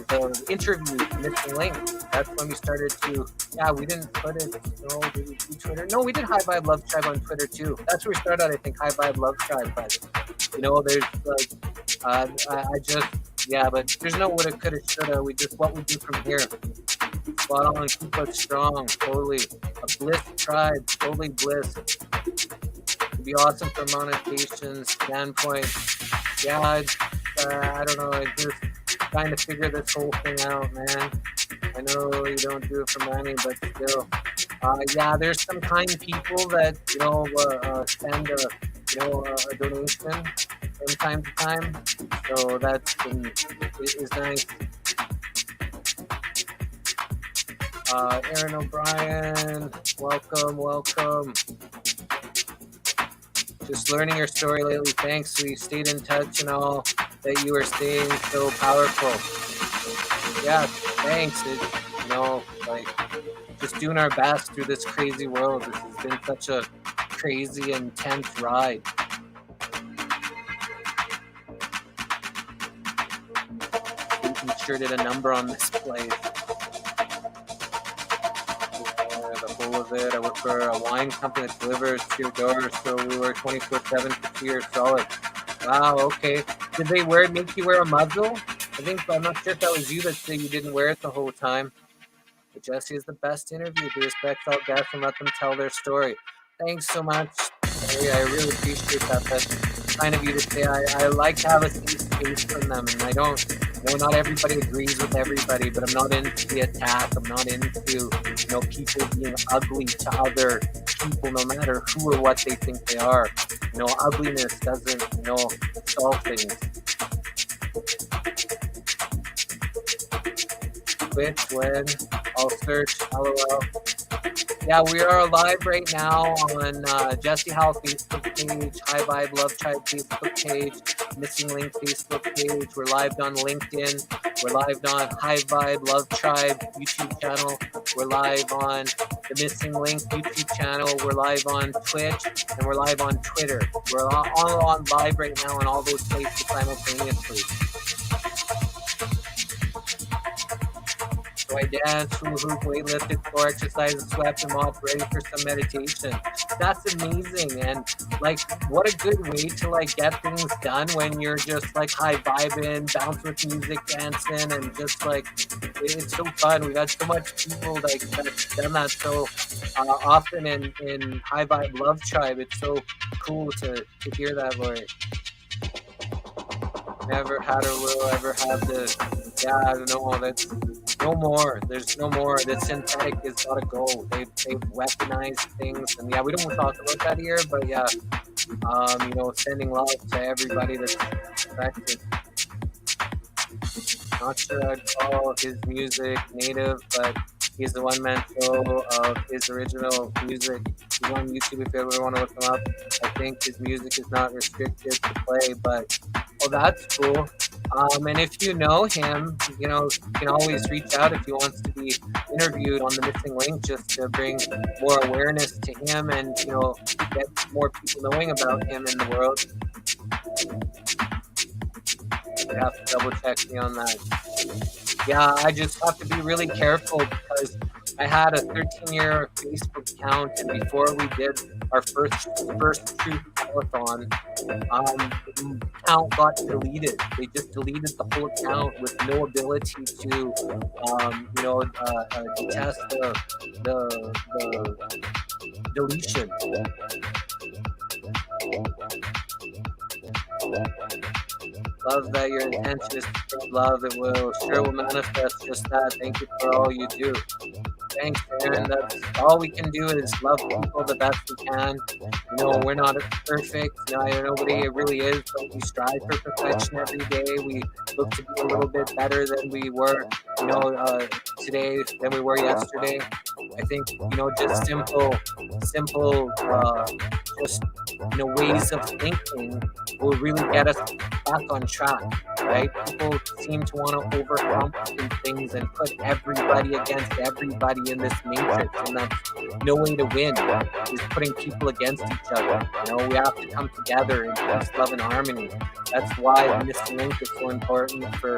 the interview, Missing Link. That's when we started to, we didn't put it, no, did we do Twitter? No, we did High Vibe Love Tribe on Twitter too. That's where we started, I think, High Vibe Love Tribe, but there's like, I just, yeah, but there's no woulda, coulda, shoulda. We just what we do from here. Spot on, keep us strong, totally. A bliss tribe, totally bliss. It'd be awesome from monetization standpoint. Yeah, I don't know. I just trying to figure this whole thing out, man. I know you don't do it for money, but still. Yeah, there's some kind people that send a donation from time to time. So that's is nice. Aaron O'Brien, welcome. Just learning your story lately. Thanks. We stayed in touch and all that you were staying so powerful. Yeah, thanks. Just doing our best through this crazy world. This has been such a crazy, intense ride. We sure did a number on this place. The whole of it. I work for a wine company that delivers to your door, so we were 24/7 for 2 years solid. Wow, okay. Did they make you wear a muzzle? I'm not sure if that was you that said you didn't wear it the whole time. But Jesse is the best interview. He respects all guests and let them tell their story. Thanks so much. I really appreciate that. That's kind of you to say. I like to have a safe space from them, and I know not everybody agrees with everybody, but I'm not into the attack. I'm not into people being ugly to other people, no matter who or what they think they are. Ugliness doesn't solve things. Twitch, when I'll search LOL. Yeah, we are live right now on Jesse Howell Facebook page, High Vibe Love Tribe Facebook page, Missing Link Facebook page. We're live on LinkedIn. We're live on High Vibe Love Tribe YouTube channel. We're live on the Missing Link YouTube channel. We're live on Twitch, and we're live on Twitter. We're all on live right now on all those places simultaneously. So I dance, hula hoop, weightlifted, floor exercises, swept, and mopped, ready for some meditation. That's amazing, and what a good way to get things done when you're just high vibing, bounce with music, dancing, and just it's so fun. We got so much people that's done that so often in High Vibe Love Tribe. It's so cool to hear that, Lori. Never had or will ever have the. Yeah, I don't know. That's no more. There's no more. The synthetic is gotta go. They've weaponized things, and yeah, we don't want to talk about that here. But yeah, sending love to everybody that's affected. Not sure I'd call his music native, but he's the one-man show of his original music. He's on YouTube if you ever want to look him up. I think his music is not restricted to play, but that's cool. And if you know him, you can always reach out if he wants to be interviewed on the Missing Link, just to bring more awareness to him and get more people knowing about him in the world. You have to double check me on that. Yeah, I just have to be really careful because I had a 13-year Facebook account, and before we did our first truth telethon, the account got deleted. They just deleted the whole account with no ability to, detest the deletion. Love that your intention is to spread love. It will manifest just that. Thank you for all you do. Thanks, Aaron. That's all we can do is love people the best we can. We're not perfect. Nobody really is, but we strive for perfection every day. We look to be a little bit better than we were, today than we were yesterday. I think, just simple, ways of thinking will really get us back on track, right? People seem to want to overcomplicate things and put everybody against everybody in this matrix, and that's no way to win, is putting people against each other. We have to come together in peace, love, and harmony. That's why Missing Link is so important for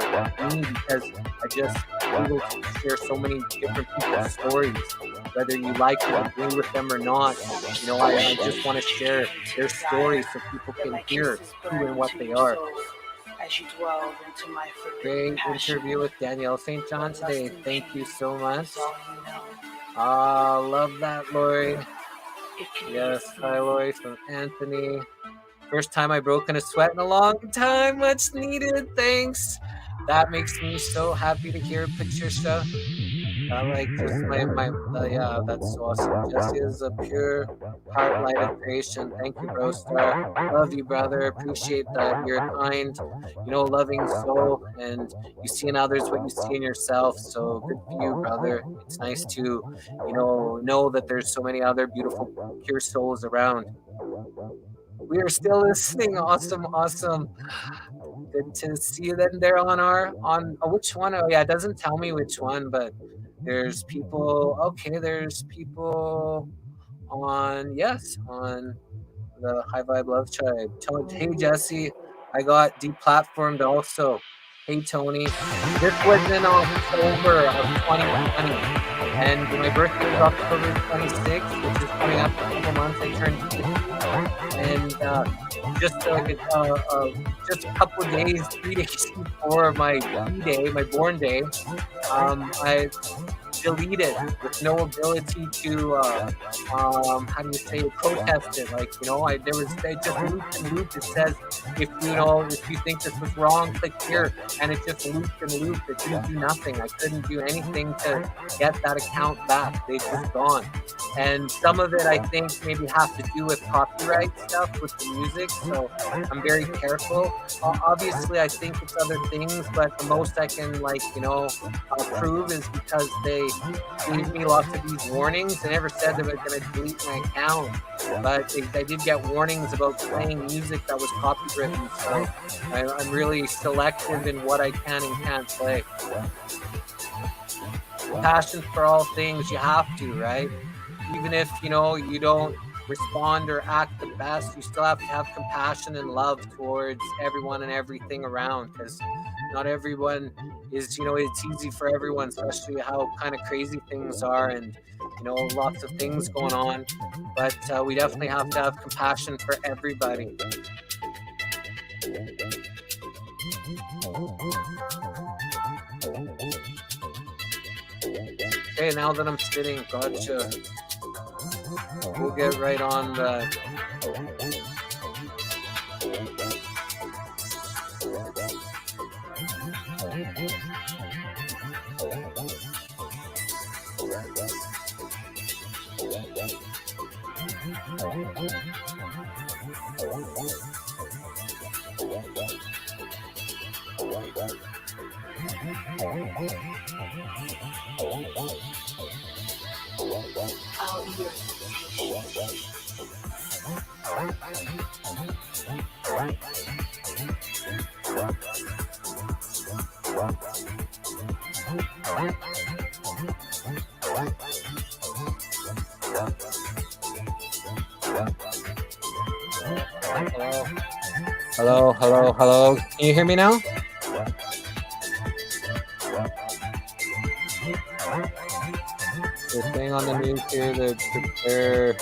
me, because I just able to share so many different people's stories. whether you like or agree with them or not. I just want to share their stories so people can hear who and what they are. Great interview with Danielle St. John today. Thank you so much. Love that, Lori. Yes, hi, Lori, from Anthony. First time I broken a sweat in a long time. Much needed. Thanks. That makes me so happy to hear, Patricia. That's so awesome. Jesse is a pure heart-lighted creation. Thank you, bro star. Love you, brother. Appreciate that. You're a kind, loving soul, and you see in others what you see in yourself. So good for you, brother. It's nice to, know that there's so many other beautiful, pure souls around. We are still listening. Awesome, awesome. Good to see you then there on which one? Oh yeah, it doesn't tell me which one, but there's people. Okay, there's people on the High Vibe Love Tribe. Hey Jesse, I got deplatformed also. Hey Tony, this was in October of 2020, and my birthday was October 26th, which is coming up in a couple months. I turned 50, and just a couple of days, 3 days before my B-day, my born day, I deleted with no ability to how do you say it, protest it. They just looped and looped. It says if you think this was wrong, click here, and it just looped and looped. It didn't do nothing. I couldn't do anything to get that account back. They've just gone. And some of it I think maybe have to do with copyright stuff with the music, so I'm very careful. Obviously I think it's other things, but the most I can prove is because they gave me lots of these warnings. They never said they were going to delete my account, but I did get warnings about playing music that was copywritten, so I'm really selective in what I can and can't play. Passion for all things, you have to, right? Even if you don't respond or act the best, you still have to have compassion and love towards everyone and everything around, because not everyone is, it's easy for everyone, especially how kind of crazy things are, and lots of things going on, but we definitely have to have compassion for everybody. Okay, now that I'm sitting, gotcha. We'll get right on that. Hello. Can you hear me now? They're staying on the news here to prepare.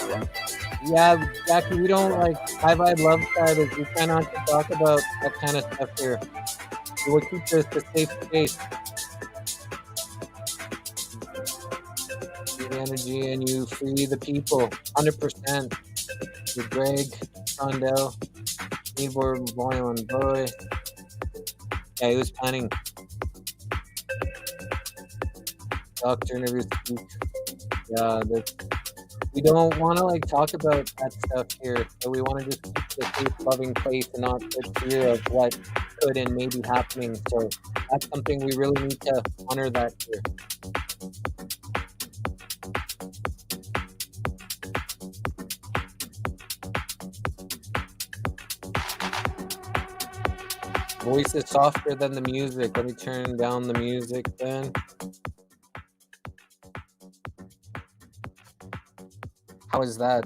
Yeah, Jackie, we don't High Vibe Love Side is we try not to talk about that kind of stuff here. We'll keep this a safe space. Give energy and you free the people. 100%. You're Greg, Rondell, keyboard volume boy. Yeah, he was planning. Doctor interview speak. Yeah, we don't want to talk about that stuff here. So we want to just keep the safe, loving place and not put fear of what could and may be happening. So that's something we really need to honor that here. Voice is softer than the music. Let me turn down the music then. How is that?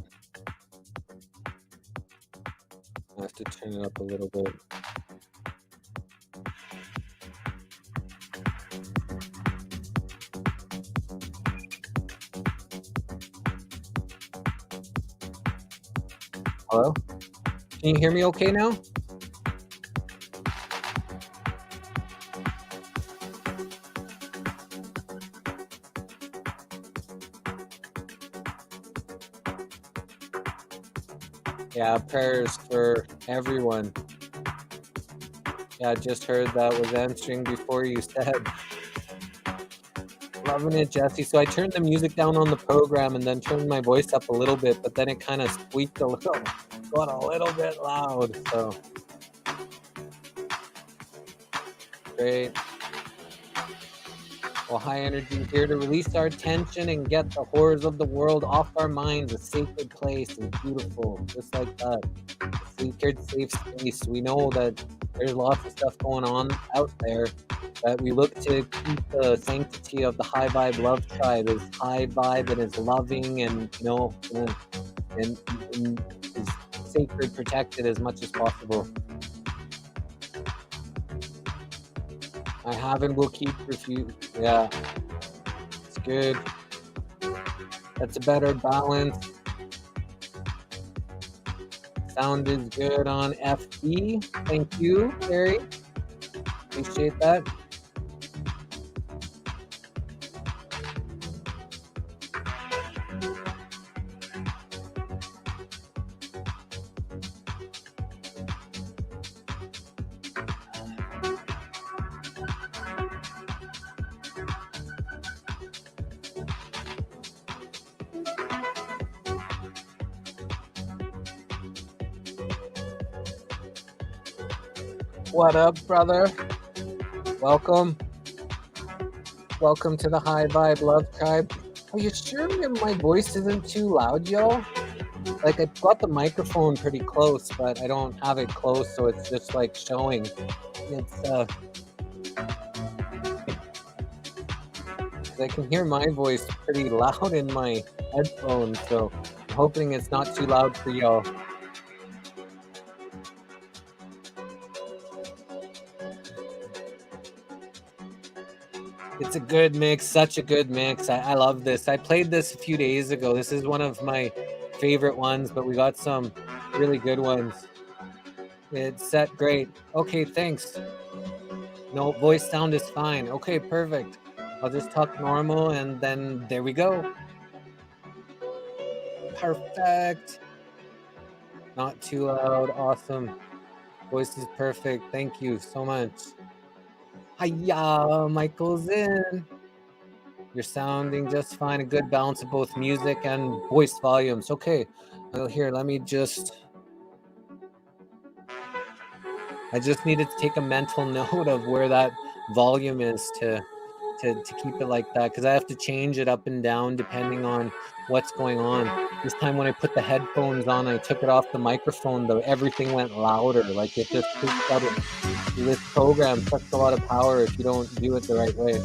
I have to turn it up a little bit. Hello? Can you hear me okay now? Yeah, prayers for everyone. Yeah, I just heard that was answering before you said. Loving it, Jesse. So I turned the music down on the program and then turned my voice up a little bit, but then it kind of squeaked a little, got a little bit loud. So great. Well, high energy here to release our tension and get the horrors of the world off our minds. A sacred place and beautiful, just like that. A sacred, safe space. We know that there's lots of stuff going on out there, but we look to keep the sanctity of the high vibe love tribe as high vibe and as loving and and is sacred, protected as much as possible. I have and will keep refuse. Yeah, it's good. That's a better balance. Sound is good on FB. Thank you, Barry. Appreciate that. What up, brother? Welcome. Welcome to the High Vibe Love Tribe. Are you sure my voice isn't too loud, y'all? Like, I got the microphone pretty close, but I don't have it close, so it's just like showing. It's I can hear my voice pretty loud in my headphones, so I'm hoping it's not too loud for y'all. It's a good mix, such a good mix. I love this. I played this a few days ago. This is one of my favorite ones, but we got some really good ones. It's set great. Okay, thanks. No, voice sound is fine. Okay, perfect. I'll just talk normal and then there we go. Perfect. Not too loud. Awesome. Voice is perfect. Thank you so much. Hiya, Michael's in. You're sounding just fine. A good balance of both music and voice volumes. Okay. Well, here, let me just... I just needed to take a mental note of where that volume is to keep it like that, because I have to change it up and down depending on what's going on. This time when I put the headphones on, I took it off the microphone, though everything went louder. Like, it just takes out this program sucks a lot of power if you don't do it the right way.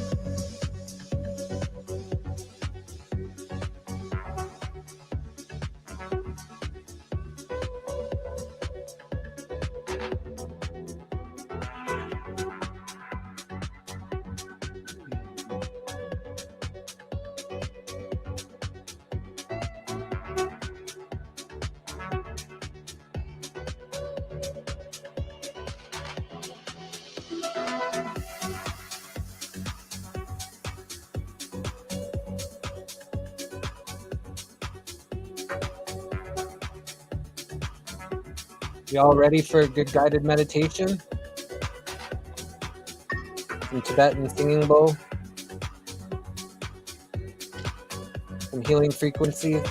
Y'all ready for a good guided meditation? Some Tibetan singing bowl. Some healing frequencies.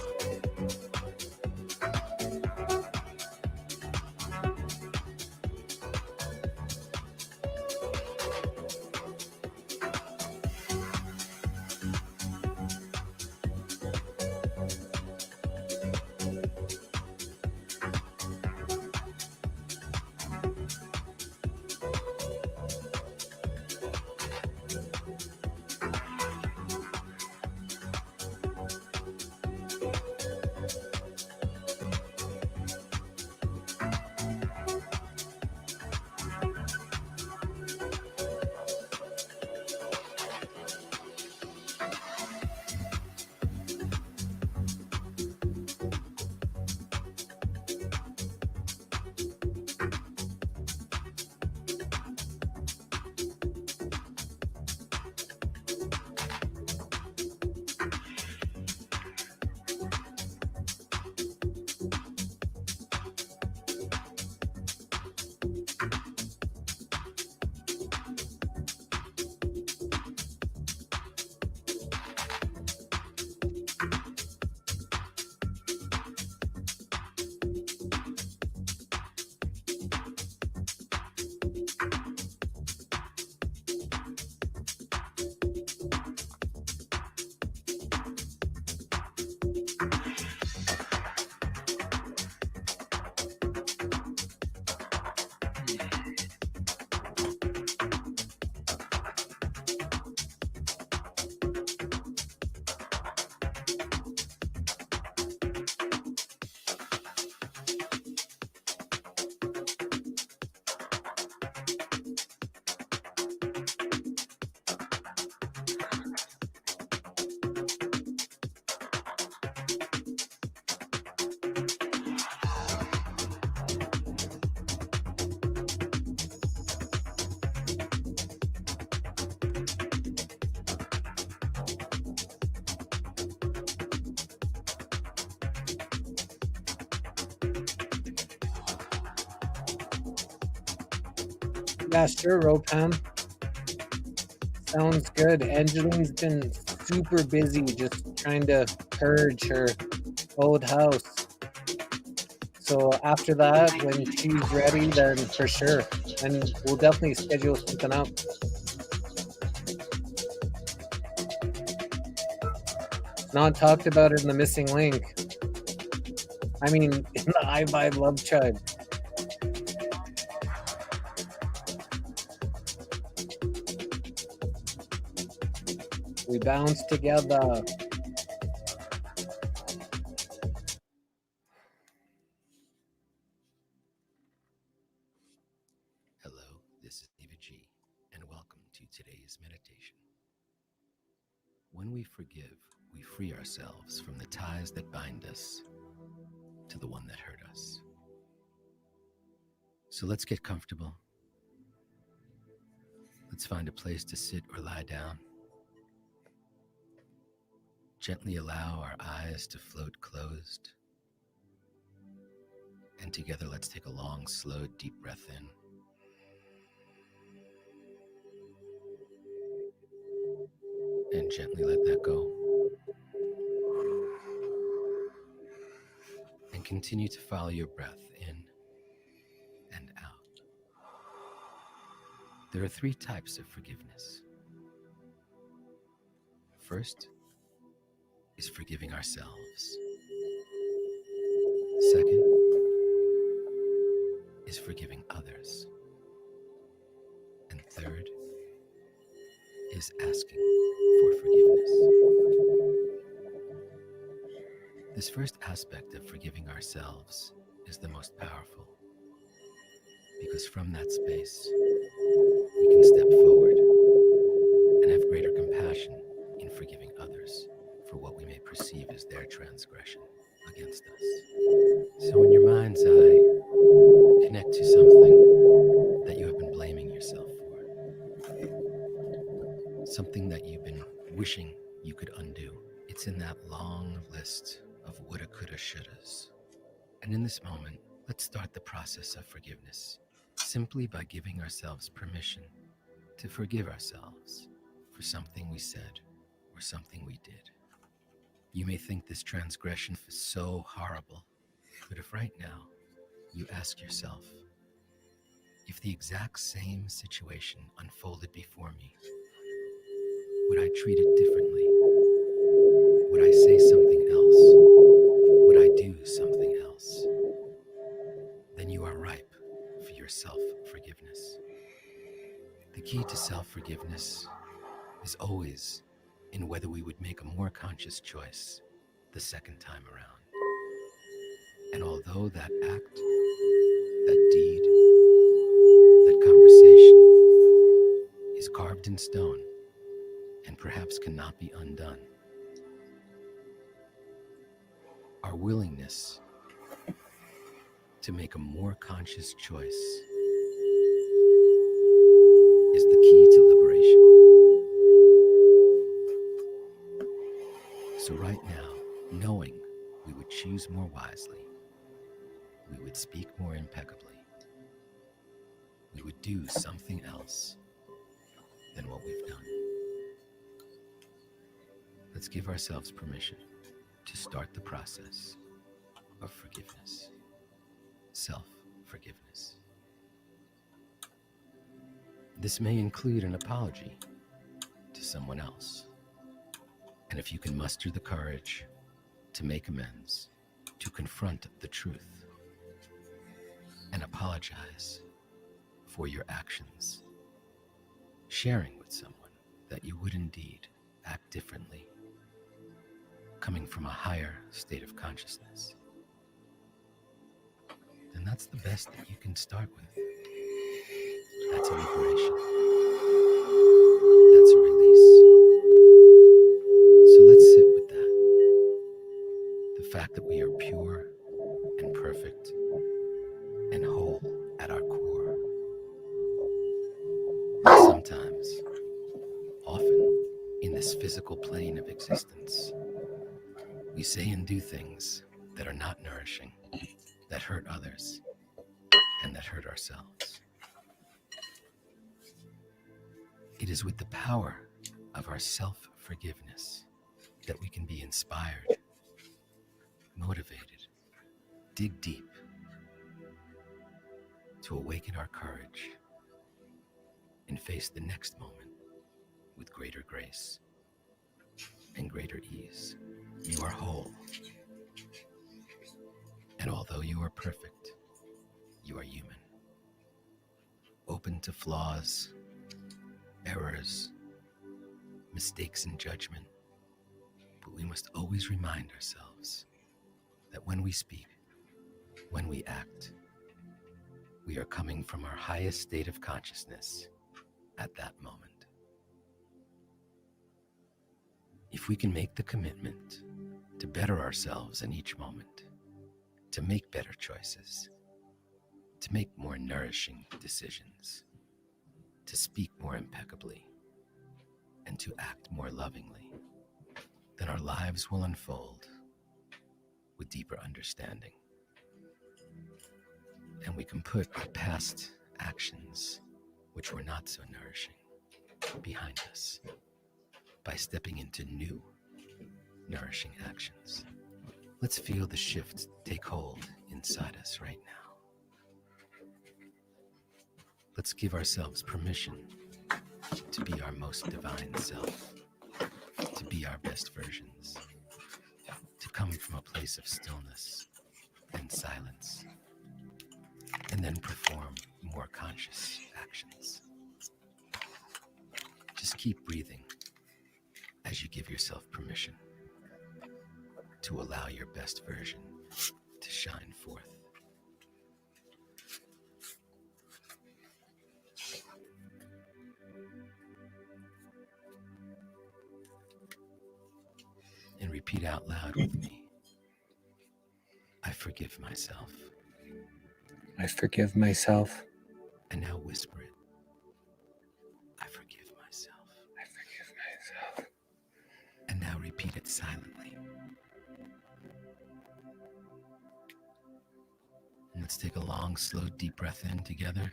Yeah, sure, Ropam. Sounds good. Angeline's been super busy just trying to purge her old house. So after that, when she's ready, then for sure. And we'll definitely schedule something up. Not talked about it in the missing link. I mean, in the High Vibe Love Tribe. We bounce together. Hello, this is David G, and welcome to today's meditation. When we forgive, we free ourselves from the ties that bind us to the one that hurt us. So let's get comfortable. Let's find a place to sit or lie down. Gently allow our eyes to float closed. And together, let's take a long, slow, deep breath in. And gently let that go. And continue to follow your breath in and out. There are 3 types of forgiveness. First is forgiving ourselves. Second is forgiving others. And third is asking for forgiveness. This first aspect of forgiving ourselves is the most powerful, because from that space, we can step forward and have greater compassion in forgiving others for what we may perceive as their transgression against us. So in your mind's eye, connect to something that you have been blaming yourself for, something that you've been wishing you could undo. It's in that long list of woulda, coulda, shouldas. And in this moment, let's start the process of forgiveness simply by giving ourselves permission to forgive ourselves for something we said or something we did. You may think this transgression is so horrible, but if right now you ask yourself, if the exact same situation unfolded before me, would I treat it differently? Would I say something else? Would I do something else? Then you are ripe for your self-forgiveness. The key to self-forgiveness is always in whether we would make a more conscious choice the second time around. And although that act, that deed, that conversation is carved in stone and perhaps cannot be undone, our willingness to make a more conscious choice is the key to liberation. So right now, knowing we would choose more wisely, we would speak more impeccably, we would do something else than what we've done. Let's give ourselves permission to start the process of forgiveness, self-forgiveness. This may include an apology to someone else. And if you can muster the courage to make amends, to confront the truth, and apologize for your actions, sharing with someone that you would indeed act differently, coming from a higher state of consciousness, then that's the best that you can start with. That's a liberation. That's a release. So let's sit with that. The fact that we are pure and perfect and whole at our core. Sometimes, often, in this physical plane of existence, we say and do things that are not nourishing, that hurt others, and that hurt ourselves. It is with the power of our self-forgiveness that we can be inspired, motivated, dig deep to awaken our courage and face the next moment with greater grace and greater ease. You are whole. And although you are perfect, you are human, open to flaws, errors, mistakes in judgment. But we must always remind ourselves that when we speak, when we act, we are coming from our highest state of consciousness at that moment. If we can make the commitment to better ourselves in each moment, to make better choices, to make more nourishing decisions, to speak more impeccably, and to act more lovingly, then our lives will unfold with deeper understanding. And we can put our past actions, which were not so nourishing, behind us by stepping into new, nourishing actions. Let's feel the shift take hold inside us right now. Let's give ourselves permission to be our most divine self, to be our best versions, to come from a place of stillness and silence, and then perform more conscious actions. Just keep breathing as you give yourself permission to allow your best version to shine forth. And repeat out loud with me. I forgive myself. I forgive myself. And now whisper it. I forgive myself. I forgive myself. And now repeat it silently. And let's take a long, slow, deep breath in together.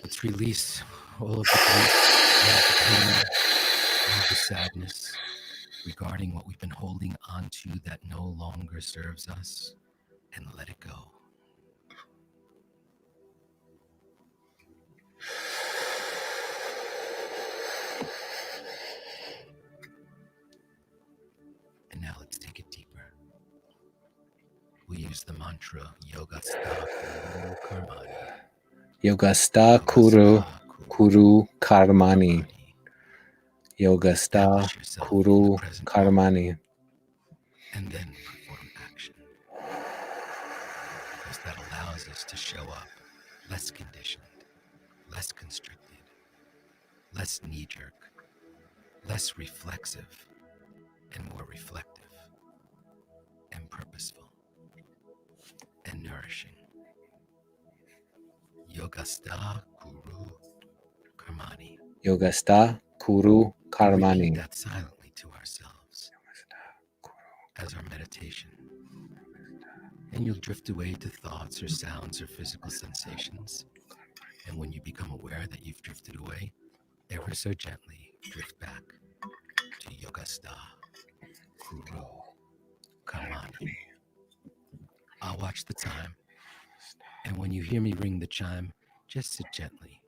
Let's release all of the grief, all of the pain, all of the sadness regarding what we've been holding on to that no longer serves us, and let it go. And now let's take it deeper. We use the mantra Yogasta Kuru Karmani. Yogasta Kuru Karmani. Yogasta Establish yourself Kuru in the present Karmani. and then perform action. Because that allows us to show up less conditioned, less constricted, less knee-jerk, less reflexive, and more reflective, and purposeful, and nourishing. Yogasta Kuru Karmani. Yogasta Kuru Repeat Karmani. that silently to ourselves as our meditation. And you'll drift away to thoughts or sounds or physical sensations. And when you become aware that you've drifted away, ever so gently drift back to Yogasta Kuru Karmani. I'll watch the time, and when you hear me ring the chime, just sit gently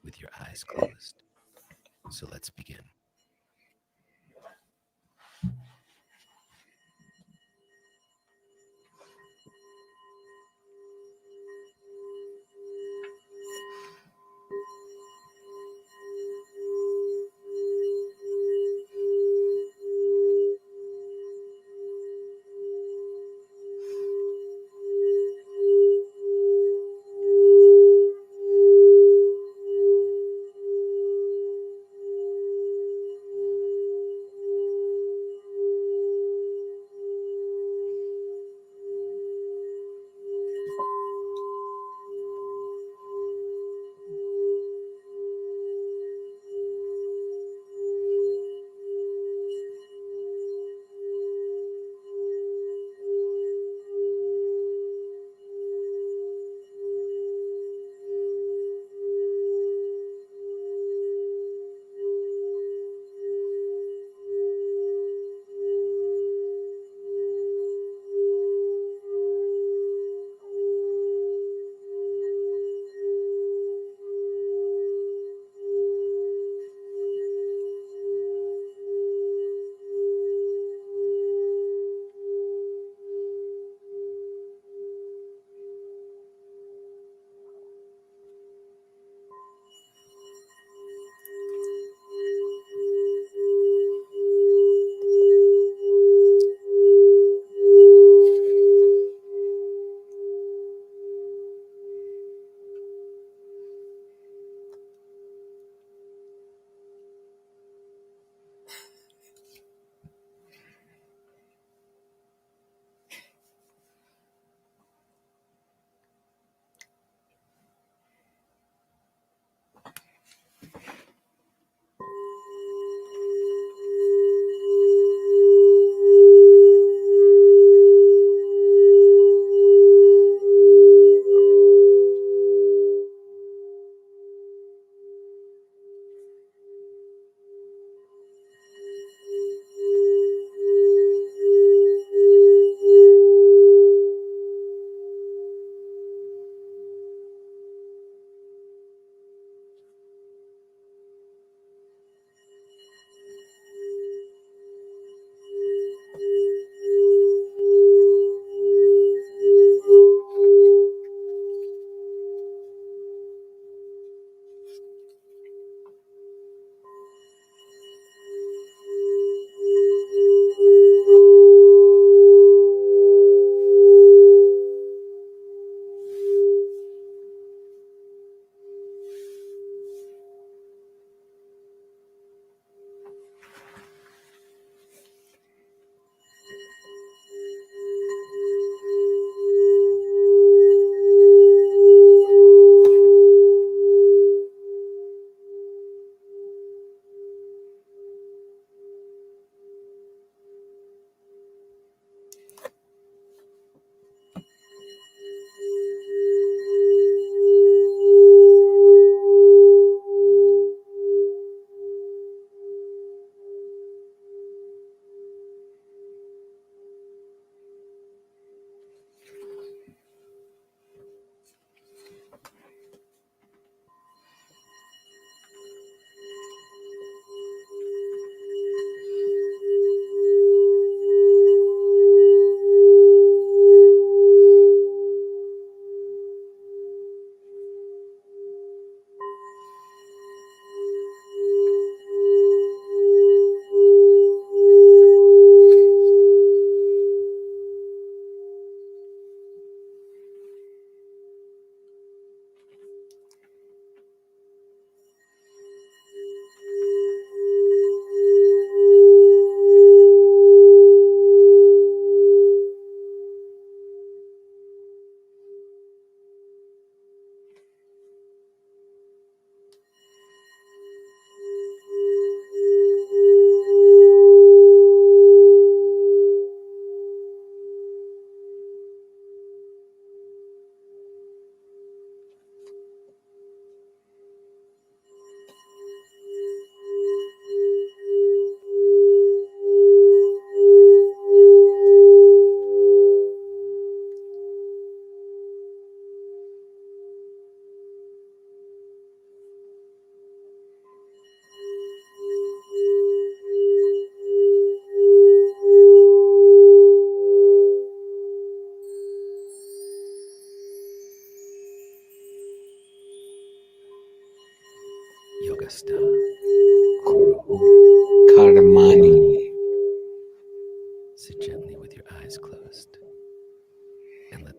with your eyes closed. So let's begin.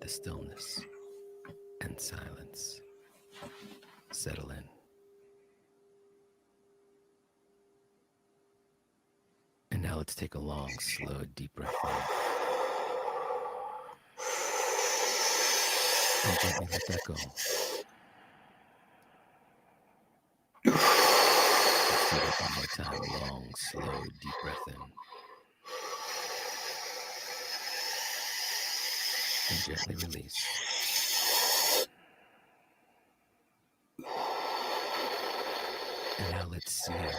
the stillness and silence settle in. And now let's take a long, slow, deep breath in. And gently let that go. Let's do that one more time. Long, slow, deep breath in. And gently release. And now let's seal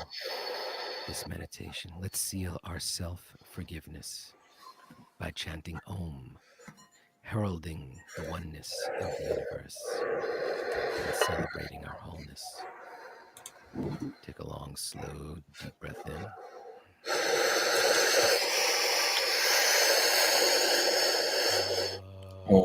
this meditation. Let's seal our self-forgiveness by chanting Om, heralding the oneness of the universe and celebrating our wholeness. Take a long, slow, deep breath in. And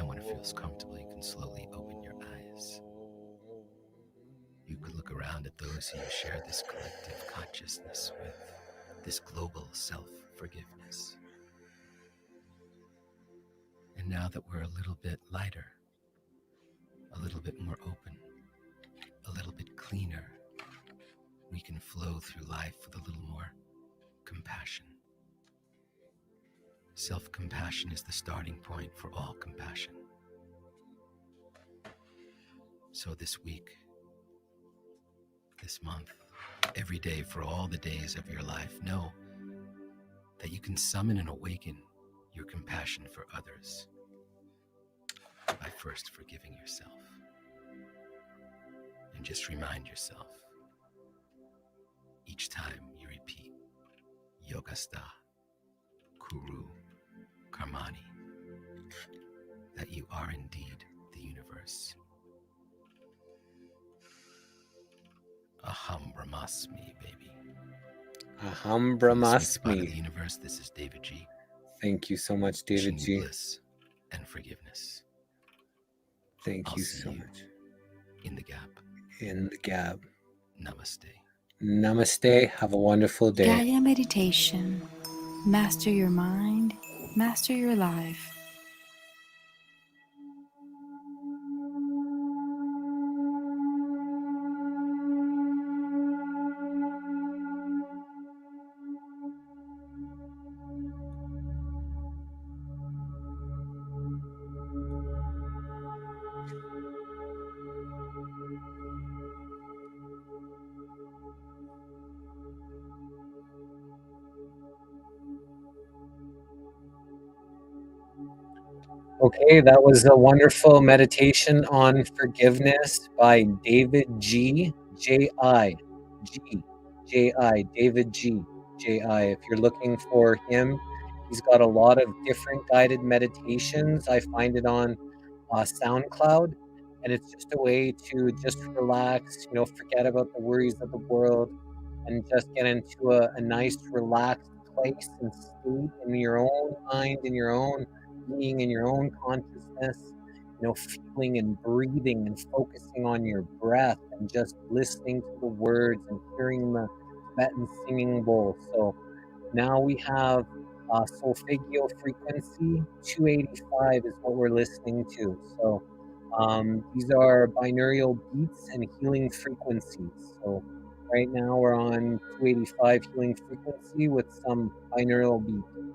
when it feels comfortable, you can slowly open your eyes. You could look around at those who you share this collective consciousness with, this global self-forgiveness. And now that we're a little bit lighter, a little bit more open, a little bit cleaner, we can flow through life with a little more compassion. Self-compassion is the starting point for all compassion. So this week, this month, every day for all the days of your life, know that you can summon and awaken your compassion for others by first forgiving yourself. And just remind yourself each time you repeat Yogasta, Kuru, Karmani, that you are indeed the universe. Aham Brahmasmi, baby. Aham From the sweet spot of the Brahmasmi. universe, this is David G. Thank you so much, David Wishing you G. bliss and forgiveness. Thank I'll you see so you much. in the gap. In the gap. Namaste. Namaste. Have a wonderful day. Gaia meditation. Master your mind, master your life. Okay, that was a wonderful meditation on forgiveness by David G. J.I. G. J.I. David G. J.I. If you're looking for him, he's got a lot of different guided meditations. I find it on SoundCloud, and it's just a way to just relax, forget about the worries of the world and just get into a nice relaxed place and state in your own mind, in your own being, in your own consciousness, feeling and breathing and focusing on your breath and just listening to the words and hearing the Tibetan singing bowl. So now we have solfeggio frequency 285 is what we're listening to. So these are binaural beats and healing frequencies. So right now we're on 285 healing frequency with some binaural beats.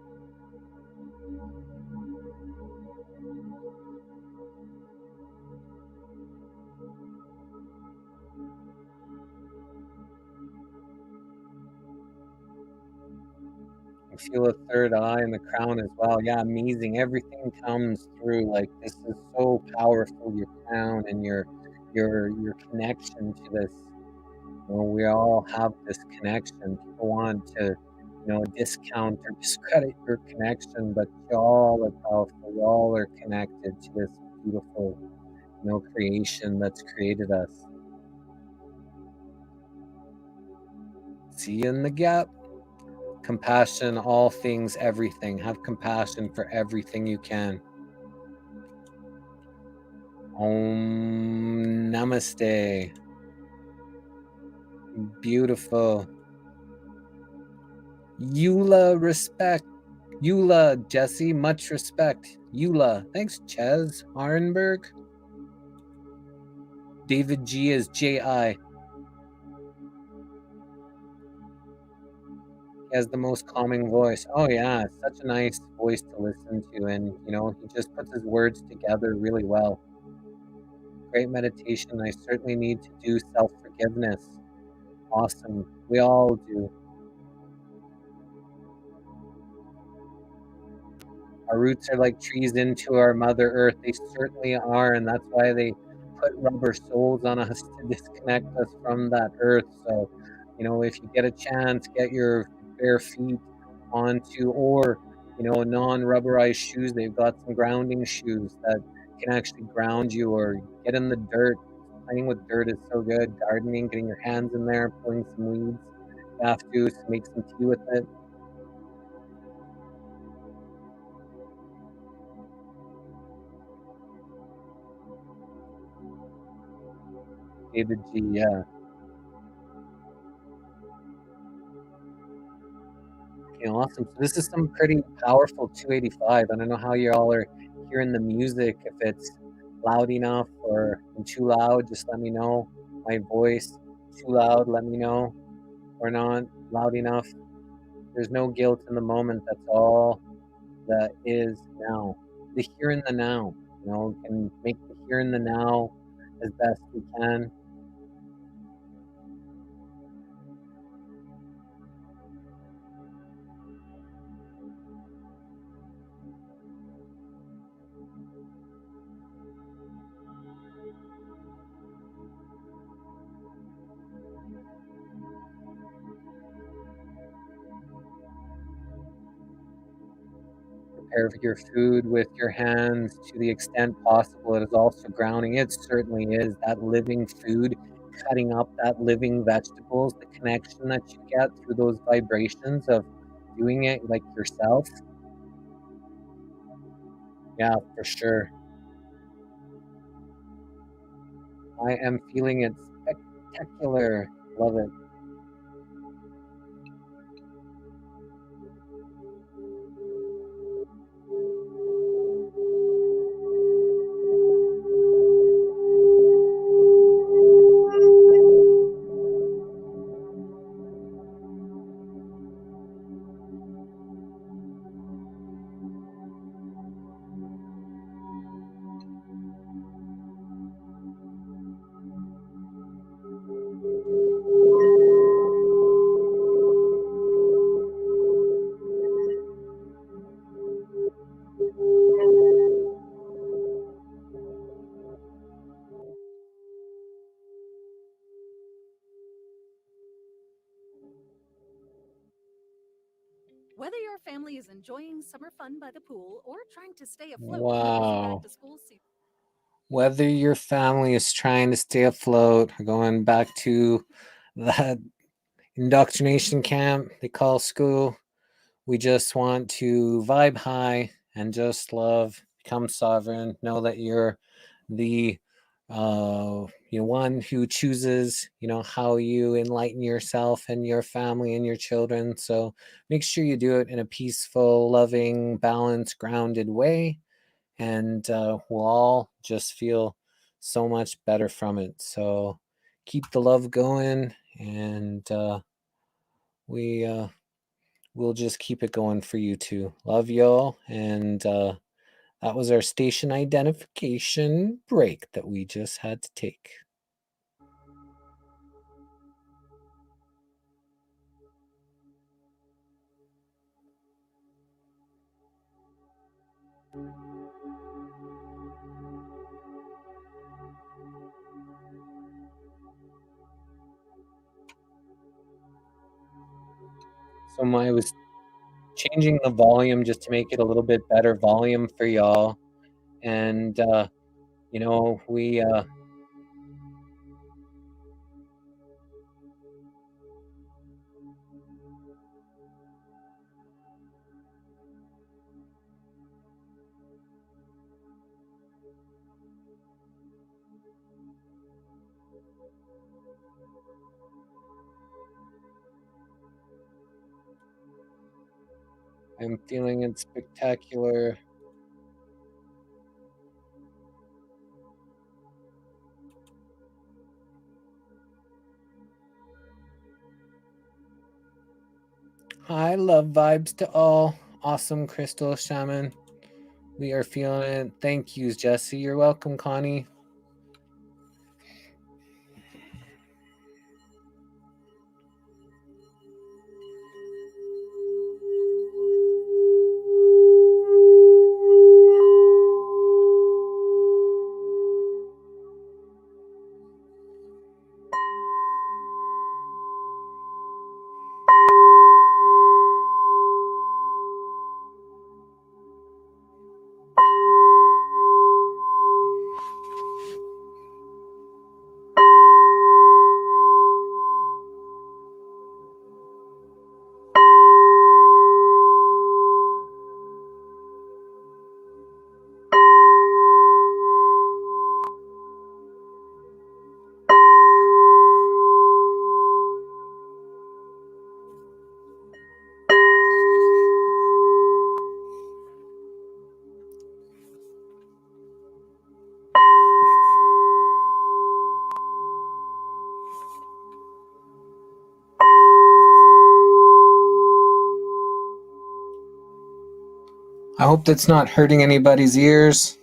I feel a third eye in the crown as well. Yeah, amazing. Everything comes through. Like, this is so powerful, your crown and your connection to this. We all have this connection. People want to, discount or discredit your connection, but y'all are powerful. Y'all are connected to this beautiful, creation that's created us. See you in the gap. Compassion, all things, everything. Have compassion for everything you can. Om Namaste. Beautiful. Eula, respect. Eula, Jesse, much respect. Eula, thanks, Ches Arenberg. David G is J.I. He has the most calming voice. Oh yeah, such a nice voice to listen to, and you know, he just puts his words together really well. Great meditation. I certainly need to do self-forgiveness. Awesome. We all do. Our roots are like trees into our Mother Earth. They certainly are, and that's why they put rubber soles on us to disconnect us from that earth. So, you know, if you get a chance, get your bare feet onto, or, you know, non-rubberized shoes. They've got some grounding shoes that can actually ground you, or get in the dirt. Playing with dirt is so good. Gardening, getting your hands in there, pulling some weeds. You have to make some tea with it. David G, yeah. Okay, awesome. So this is some pretty powerful 285. I don't know how you all are hearing the music. If it's loud enough or too loud, just let me know. My voice too loud, let me know. Or not loud enough. There's no guilt in the moment. That's all that is now. The here and the now. You know, can make the here and the now as best we can. Prepare your food with your hands to the extent possible. It is also grounding. It certainly is that living food, cutting up that living vegetables, the connection that you get through those vibrations of doing it like yourself. Yeah, for sure. I am feeling it spectacular. Love it. Whether your family is enjoying summer fun by the pool or trying to stay afloat in the busy Wow. back to school season. Whether your family is trying to stay afloat or going back to that indoctrination camp they call school, we just want to vibe high and just love, become sovereign, know that you're the one who chooses, how you enlighten yourself and your family and your children. So make sure you do it in a peaceful, loving, balanced, grounded way, and we'll all just feel so much better from it. So keep the love going, and we'll just keep it going for you too. Love y'all, and that was our station identification break that we just had to take. So I was changing the volume just to make it a little bit better volume for y'all, and we I'm feeling it spectacular. I love vibes to all. Awesome, Crystal Shaman. We are feeling it. Thank you, Jesse. You're welcome, Connie. I hope that's not hurting anybody's ears.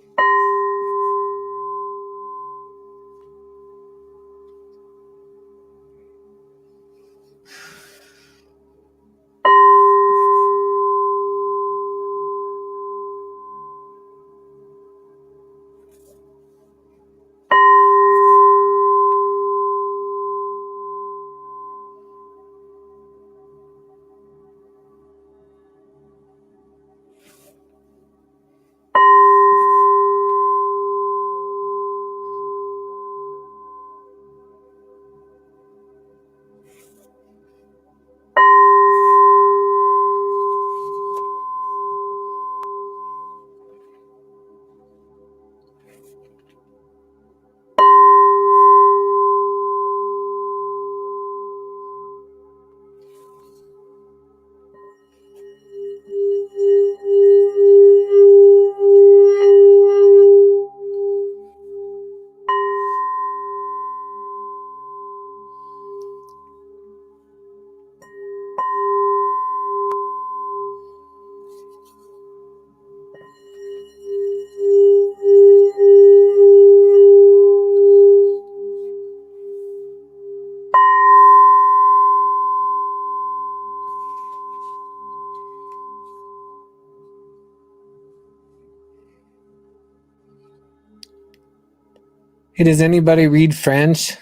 Hey, does anybody read French?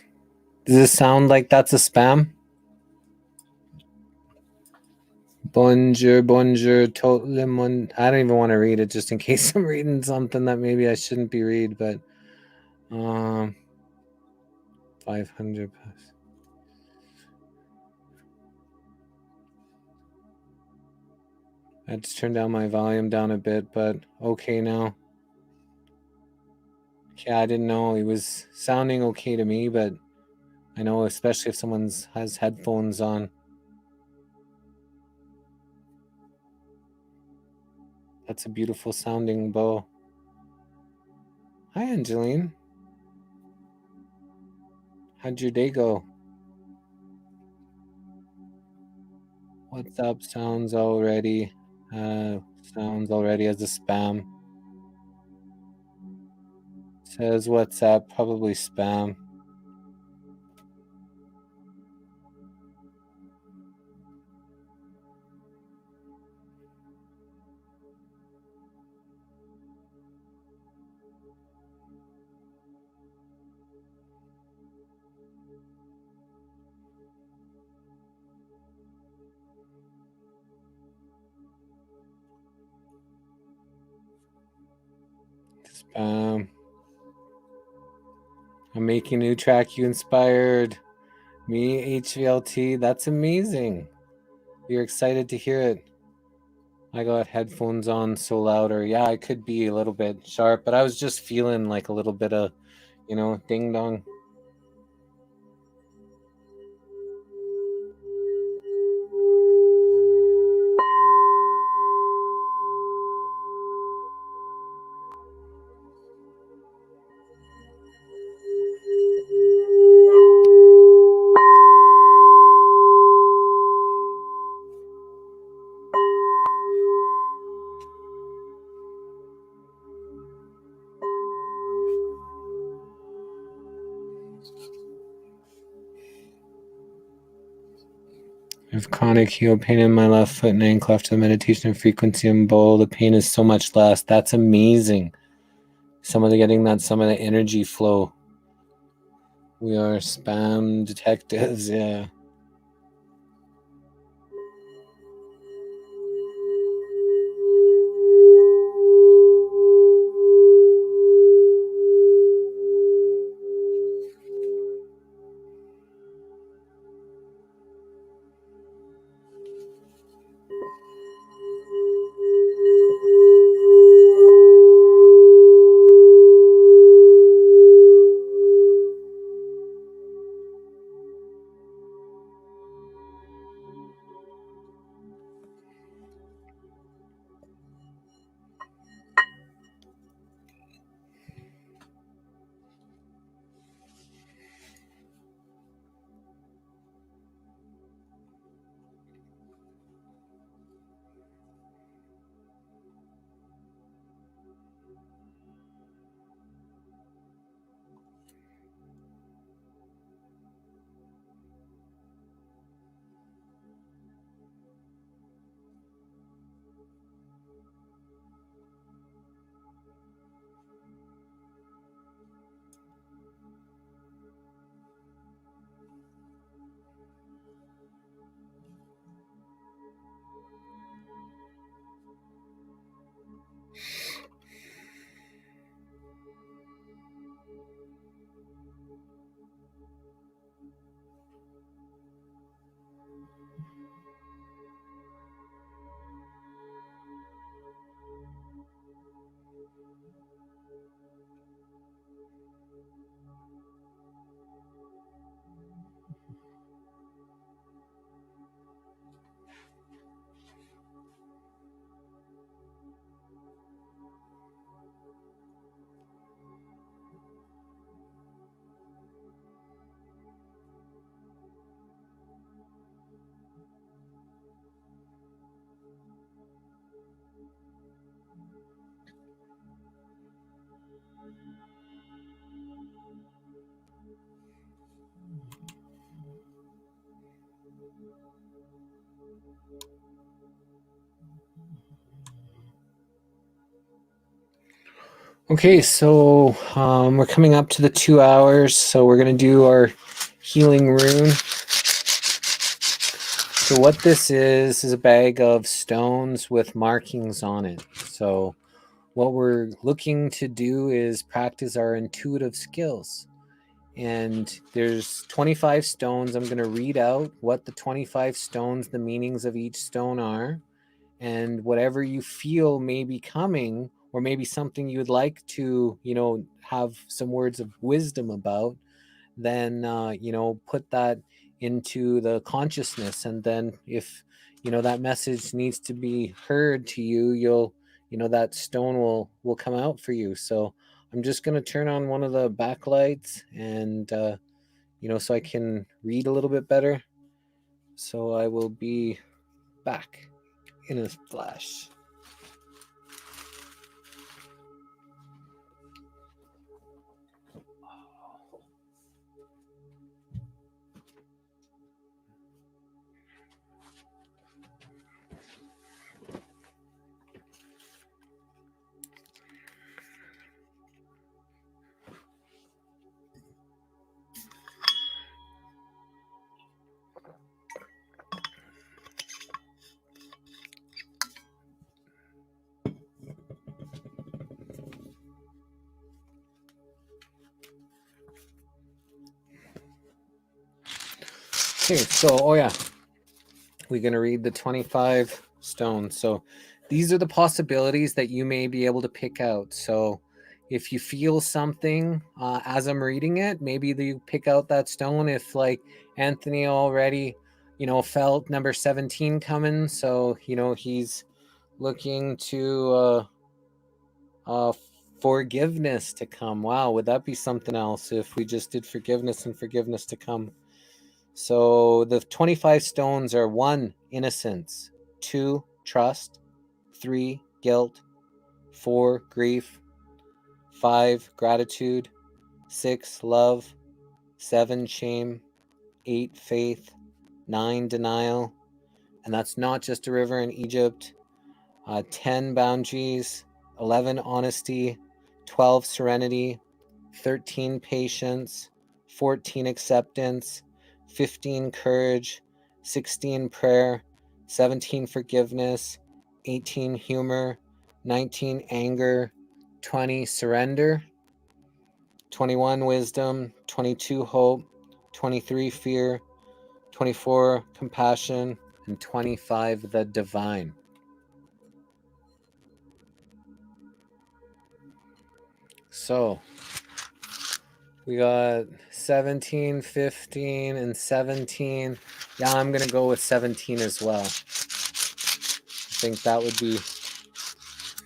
Does this sound like that's a spam? Bonjour, bonjour, tout le monde. I don't even want to read it just in case I'm reading something that maybe I shouldn't be read, but 500 plus. I just turned down my volume down a bit, but okay now. Yeah, I didn't know. It was sounding okay to me, but I know especially if someone has headphones on. That's a beautiful sounding bow. Hi, Angeline. How'd your day go? What's up? Sounds already as a spam. Says what's up? Probably spam. Spam. I'm making a new track. You inspired me, HVLT. That's amazing. You're excited to hear it. I got headphones on so louder. Yeah, I could be a little bit sharp, but I was just feeling like a little bit of ding dong. I have chronic heel pain in my left foot and ankle after the meditation and frequency and bowl. The pain is so much less. That's amazing. Some of the energy flow. We are spam detectives, yeah. Okay, so we're coming up to the 2 hours, so we're going to do our healing rune. So what this is a bag of stones with markings on it. So what we're looking to do is practice our intuitive skills. And there's 25 stones. I'm going to read out what the 25 stones, the meanings of each stone are. And whatever you feel may be coming, or maybe something you would like to, have some words of wisdom about, then, put that into the consciousness. And then if, that message needs to be heard to you, that stone will come out for you. So I'm just going to turn on one of the backlights and, so I can read a little bit better. So I will be back in a flash. Okay, so, we're going to read the 25 stones. So these are the possibilities that you may be able to pick out. So, if you feel something as I'm reading it, maybe you pick out that stone. If like Anthony already, felt number 17 coming, so he's looking to forgiveness to come. Wow, would that be something else if we just did forgiveness and forgiveness to come? So the 25 stones are 1, innocence, 2, trust, 3, guilt, 4, grief, 5, gratitude, 6, love, 7, shame, 8, faith, 9, denial, and that's not just a river in Egypt, 10, boundaries, 11, honesty, 12, serenity, 13, patience, 14, acceptance, 15, courage, 16, prayer, 17, forgiveness, 18, humor, 19, anger, 20, surrender, 21, wisdom, 22, hope, 23, fear, 24, compassion, and 25, the divine. So we got 17, 15, and 17. Yeah, I'm going to go with 17 as well. I think that would be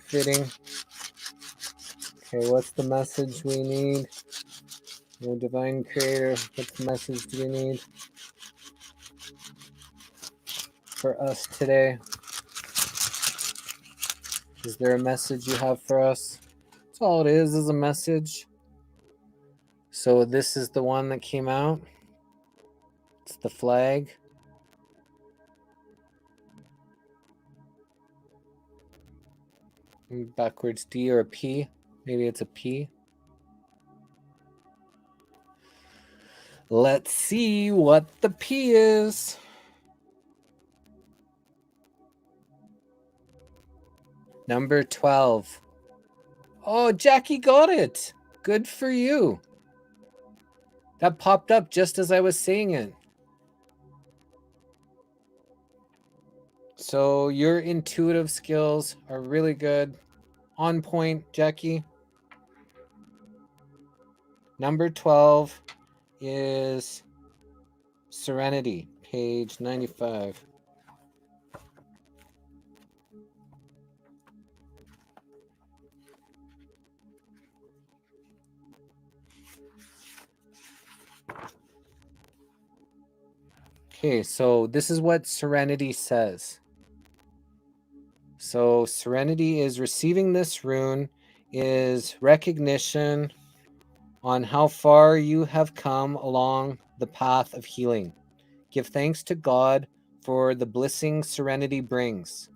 fitting. Okay, what's the message we need? Oh, Divine Creator, what message do we need for us today? Is there a message you have for us? That's all it is a message. So this is the one that came out. It's the flag. Backwards D or a P. Maybe it's a P. Let's see what the P is. Number 12. Oh, Jackie got it. Good for you. That popped up just as I was saying it. So your intuitive skills are really good. On point, Jackie. Number 12 is Serenity, page 95. Okay, so this is what Serenity says. So Serenity is receiving this rune is recognition on how far you have come along the path of healing. Give thanks to God for the blessing Serenity brings.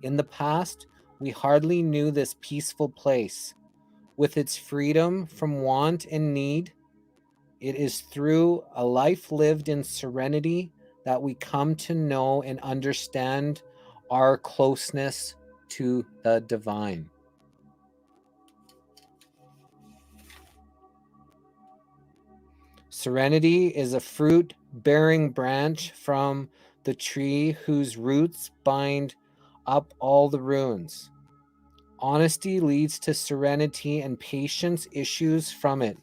In the past, we hardly knew this peaceful place. With its freedom from want and need, it is through a life lived in serenity that we come to know and understand our closeness to the divine. Serenity is a fruit-bearing branch from the tree whose roots bind up all the runes. Honesty leads to serenity, and patience issues from it.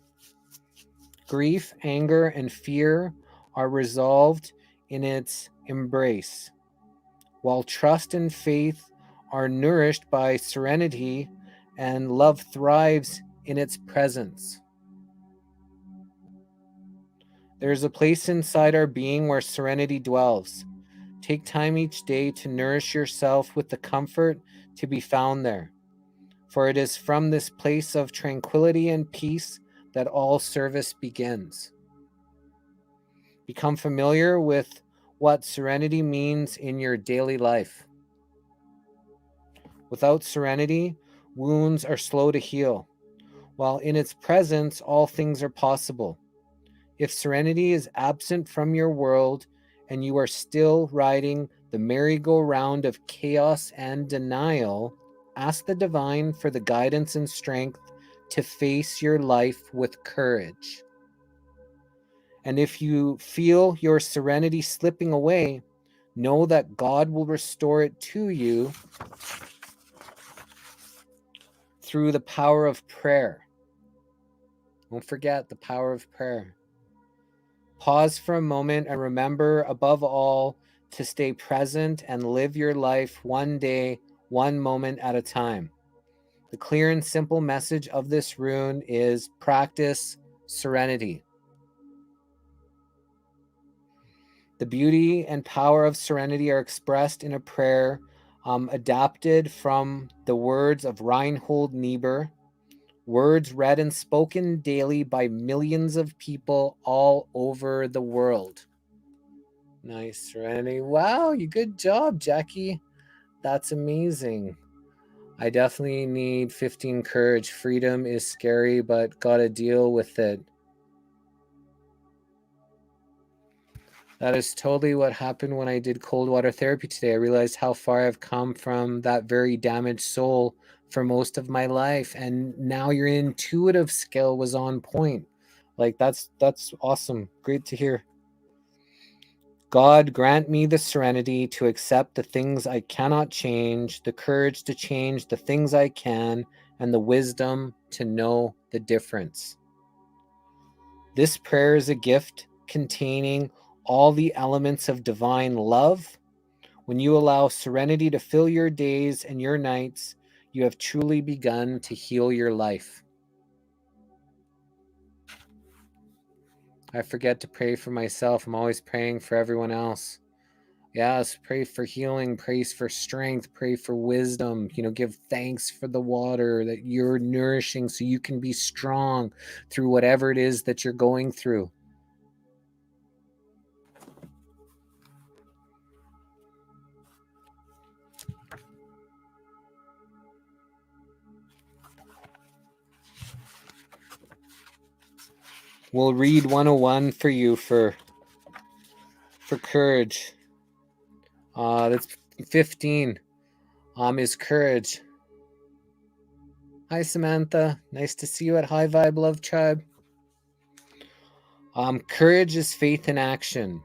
Grief, anger, and fear are resolved in its embrace, while trust and faith are nourished by serenity, and love thrives in its presence. There is a place inside our being where serenity dwells. Take time each day to nourish yourself with the comfort to be found there, for it is from this place of tranquility and peace that all service begins. Become familiar with what serenity means in your daily life. Without serenity, wounds are slow to heal, while in its presence, all things are possible. If serenity is absent from your world and you are still riding the merry-go-round of chaos and denial, ask the divine for the guidance and strength to face your life with courage. And if you feel your serenity slipping away, know that God will restore it to you through the power of prayer. Don't forget the power of prayer. Pause for a moment and remember, above all, to stay present and live your life one day, one moment at a time. The clear and simple message of this rune is practice serenity. The beauty and power of serenity are expressed in a prayer adapted from the words of Reinhold Niebuhr, words read and spoken daily by millions of people all over the world. Nice, serenity. Wow, good job, Jackie. That's amazing. I definitely need 15 courage. Freedom is scary, but gotta deal with it. That is totally what happened when I did cold water therapy today. I realized how far I've come from that very damaged soul for most of my life. And now your intuitive skill was on point. Like that's awesome. Great to hear. God, grant me the serenity to accept the things I cannot change, the courage to change the things I can, and the wisdom to know the difference. This prayer is a gift containing all the elements of divine love. When you allow serenity to fill your days and your nights, you have truly begun to heal your life. I forget to pray for myself. I'm always praying for everyone else. Yes, pray for healing, pray for strength, pray for wisdom, give thanks for the water that you're nourishing so you can be strong through whatever it is that you're going through. We'll read 101 for you for courage. That's 15. Is courage. Hi, Samantha. Nice to see you at High Vibe Love Tribe. Courage is faith in action.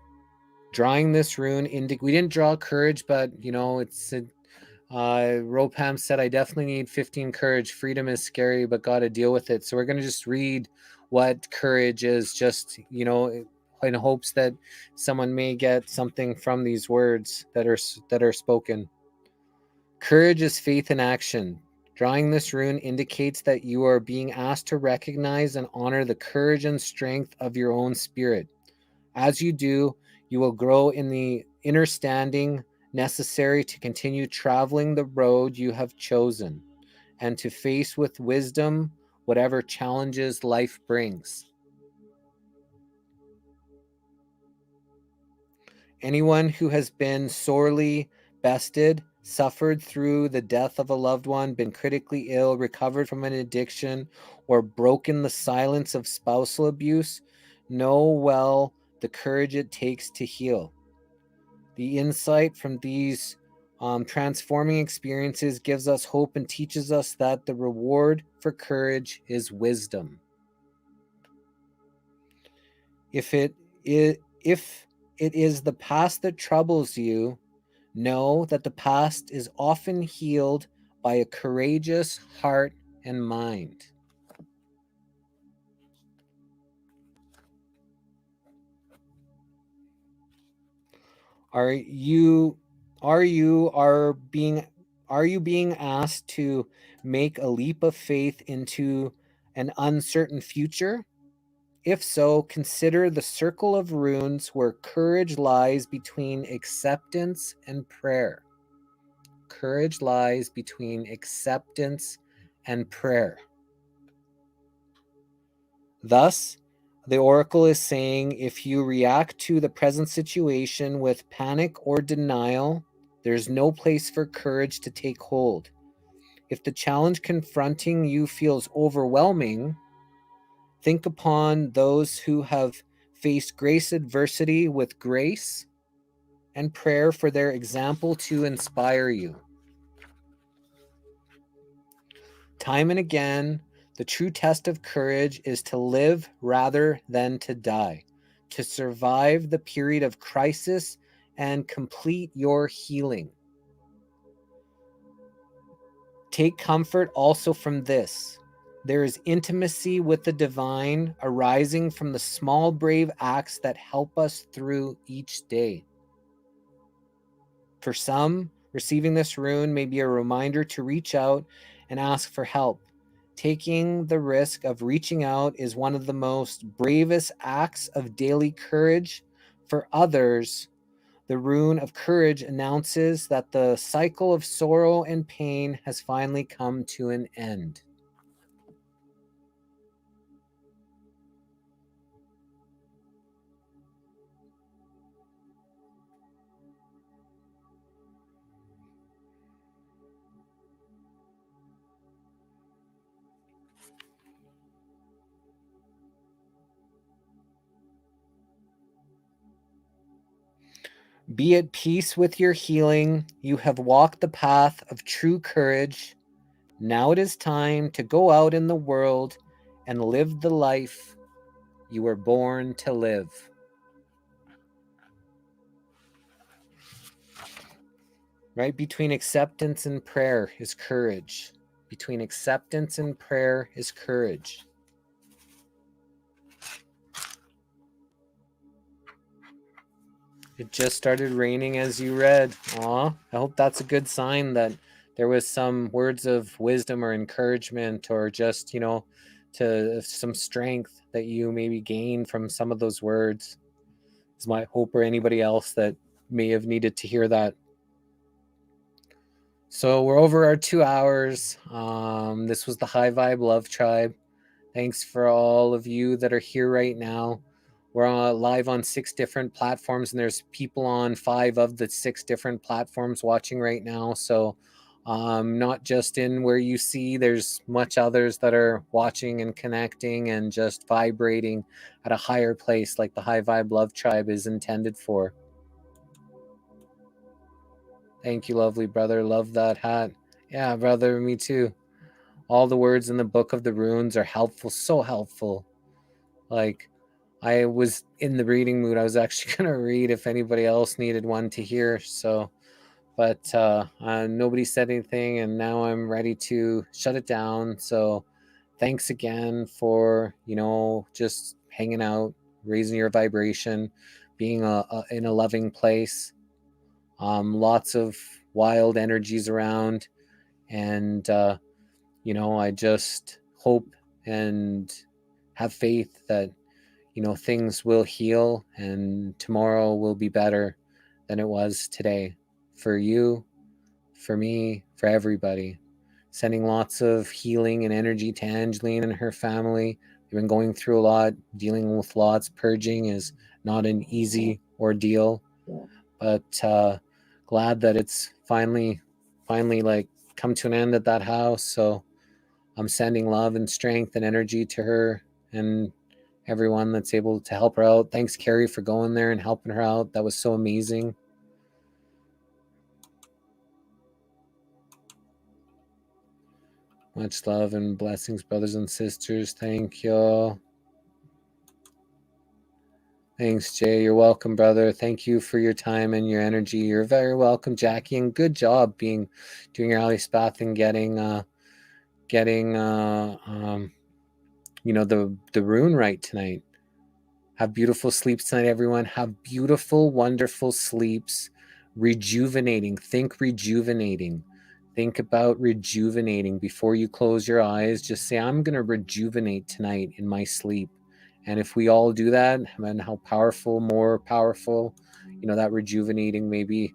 Drawing this rune, we didn't draw courage, but it's Ropam said, I definitely need 15 courage. Freedom is scary, but got to deal with it. So we're going to just read what courage is, just, in hopes that someone may get something from these words that are spoken. Courage is faith in action. Drawing this rune indicates that you are being asked to recognize and honor the courage and strength of your own spirit. As you do, you will grow in the understanding necessary to continue traveling the road you have chosen and to face with wisdom whatever challenges life brings. Anyone who has been sorely bested, suffered through the death of a loved one, been critically ill, recovered from an addiction, or broken the silence of spousal abuse, know well the courage it takes to heal. The insight from these transforming experiences gives us hope and teaches us that the reward for courage is wisdom. If it is the past that troubles you, know that the past is often healed by a courageous heart and mind. Are you being asked to make a leap of faith into an uncertain future? If so, consider the circle of runes where courage lies between acceptance and prayer. Courage lies between acceptance and prayer. Thus, the oracle is saying if you react to the present situation with panic or denial, there's no place for courage to take hold. If the challenge confronting you feels overwhelming, think upon those who have faced grace adversity with grace and prayer for their example to inspire you. Time and again, the true test of courage is to live rather than to die, to survive the period of crisis and complete your healing. Take comfort also from this. There is intimacy with the divine arising from the small, brave acts that help us through each day. For some, receiving this rune may be a reminder to reach out and ask for help. Taking the risk of reaching out is one of the most bravest acts of daily courage. For others, the rune of courage announces that the cycle of sorrow and pain has finally come to an end. Be at peace with your healing. You have walked the path of true courage. Now it is time to go out in the world and live the life you were born to live. Right between acceptance and prayer is courage. Between acceptance and prayer is courage. It just started raining as you read. Aw, I hope that's a good sign that there was some words of wisdom or encouragement or just, to some strength that you maybe gained from some of those words. Is my hope, or anybody else that may have needed to hear that. So we're over our 2 hours. This was the High Vibe Love Tribe. Thanks for all of you that are here right now. We're live on 6 different platforms, and there's people on 5 of the 6 different platforms watching right now. So not just in where you see, there's much others that are watching and connecting and just vibrating at a higher place like the High Vibe Love Tribe is intended for. Thank you, lovely brother. Love that hat. Yeah, brother, me too. All the words in the Book of the Runes are helpful, so helpful. Like, I was in the reading mood. I was actually going to read if anybody else needed one to hear. So, but nobody said anything, and now I'm ready to shut it down. So thanks again for, just hanging out, raising your vibration, being in a loving place. Lots of wild energies around, and I just hope and have faith that things will heal and tomorrow will be better than it was today, for you, for me, for everybody. Sending lots of healing and energy to Angeline and her family. They've been going through a lot, dealing with lots. Purging is not an easy ordeal, but glad that it's finally like come to an end at that house. So I'm sending love and strength and energy to her and everyone that's able to help her out. Thanks, Carrie, for going there and helping her out. That was so amazing. Much love and blessings, brothers and sisters. Thank you. Thanks, Jay. You're welcome, brother. Thank you for your time and your energy. You're very welcome, Jackie, and good job doing your alley spath and getting the rune right tonight. Have beautiful sleeps tonight, everyone. Have beautiful, wonderful sleeps. Rejuvenating. Think rejuvenating. Think about rejuvenating before you close your eyes. Just say, I'm going to rejuvenate tonight in my sleep. And if we all do that, and how powerful, more powerful, that rejuvenating may be.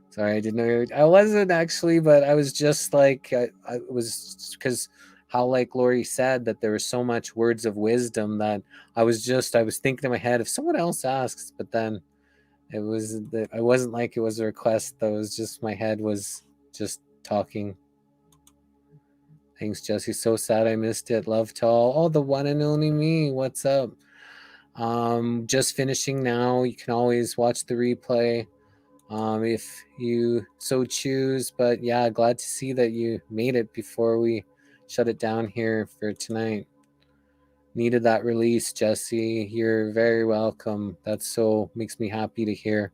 Sorry, I didn't know. I wasn't actually, but I was just like, I was, because how, like Lori said, that there was so much words of wisdom that I was thinking in my head, if someone else asks, but then I wasn't like it was a request. That was just, my head was just talking. Thanks, Jesse. So sad I missed it. Love to all. Oh, the one and only me. What's up? Just finishing now. You can always watch the replay if you so choose. But yeah, glad to see that you made it before we shut it down here for tonight. Needed that release, Jesse. You're very welcome. That so makes me happy to hear.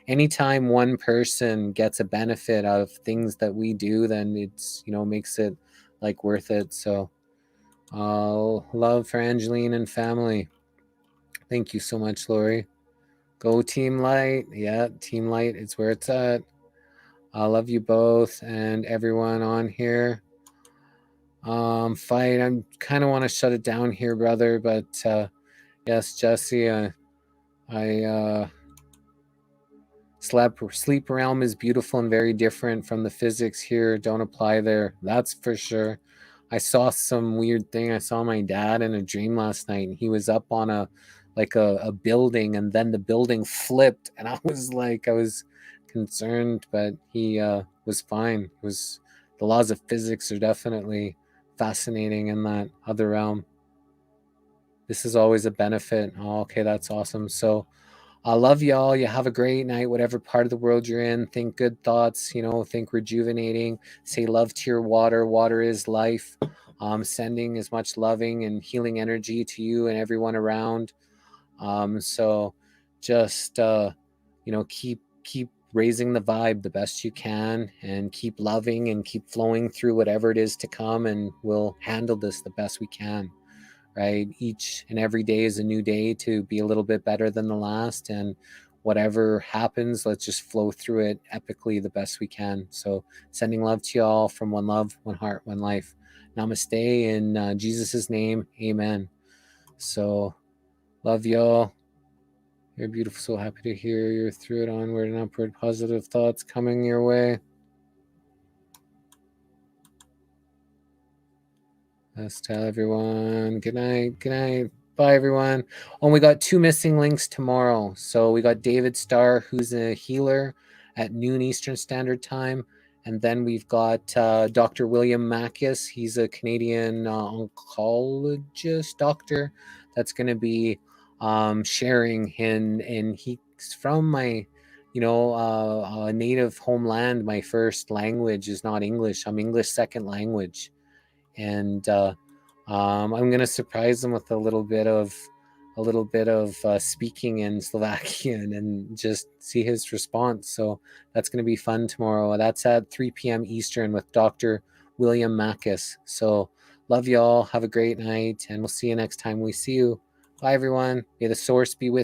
anytime one person gets a benefit out of things that we do, then it's, you know, makes it like worth it. So love for Angeline and family. Thank you so much, Lori. Go Team Light. Yeah, Team Light is where it's at. I love you both and everyone on here. Fight. I kind of want to shut it down here, brother, but yes, Jesse, sleep realm is beautiful and very different from the physics here. Don't apply there. That's for sure. I saw some weird thing. I saw my dad in a dream last night, and he was up on a building, and then the building flipped, and I was concerned, but he was fine. It was the laws of physics are definitely fascinating in that other realm. This is always a benefit. Oh, okay, that's awesome. So I love y'all. You have a great night, whatever part of the world you're in. Think good thoughts, you know, think rejuvenating. Say love to your water. Water is life. Sending as much loving and healing energy to you and everyone around. So just, you know, keep raising the vibe the best you can, and keep loving and keep flowing through whatever it is to come, and we'll handle this the best we can. Right? Each and every day is a new day to be a little bit better than the last, and whatever happens, let's just flow through it epically the best we can. So sending love to y'all from one love, one heart, one life. Namaste in Jesus' name. Amen. So love y'all. You're beautiful. So happy to hear you're through it, onward and upward. Positive thoughts coming your way. Let's tell everyone good night. Good night. Bye, everyone. Oh, we got 2 missing links tomorrow. So we got David Starr, who's a healer at noon Eastern Standard Time. And then we've got Dr. William Mackis. He's a Canadian oncologist doctor that's going to be sharing. And he's from my, you know, native homeland. My first language is not English. I'm English second language. And I'm going to surprise them with a little bit of speaking in Slovakian and just see his response. So that's going to be fun tomorrow. That's at 3 p.m. Eastern with Dr. William Mackis. So love y'all. Have a great night, and we'll see you next time we see you. Bye, everyone. May the source be with you.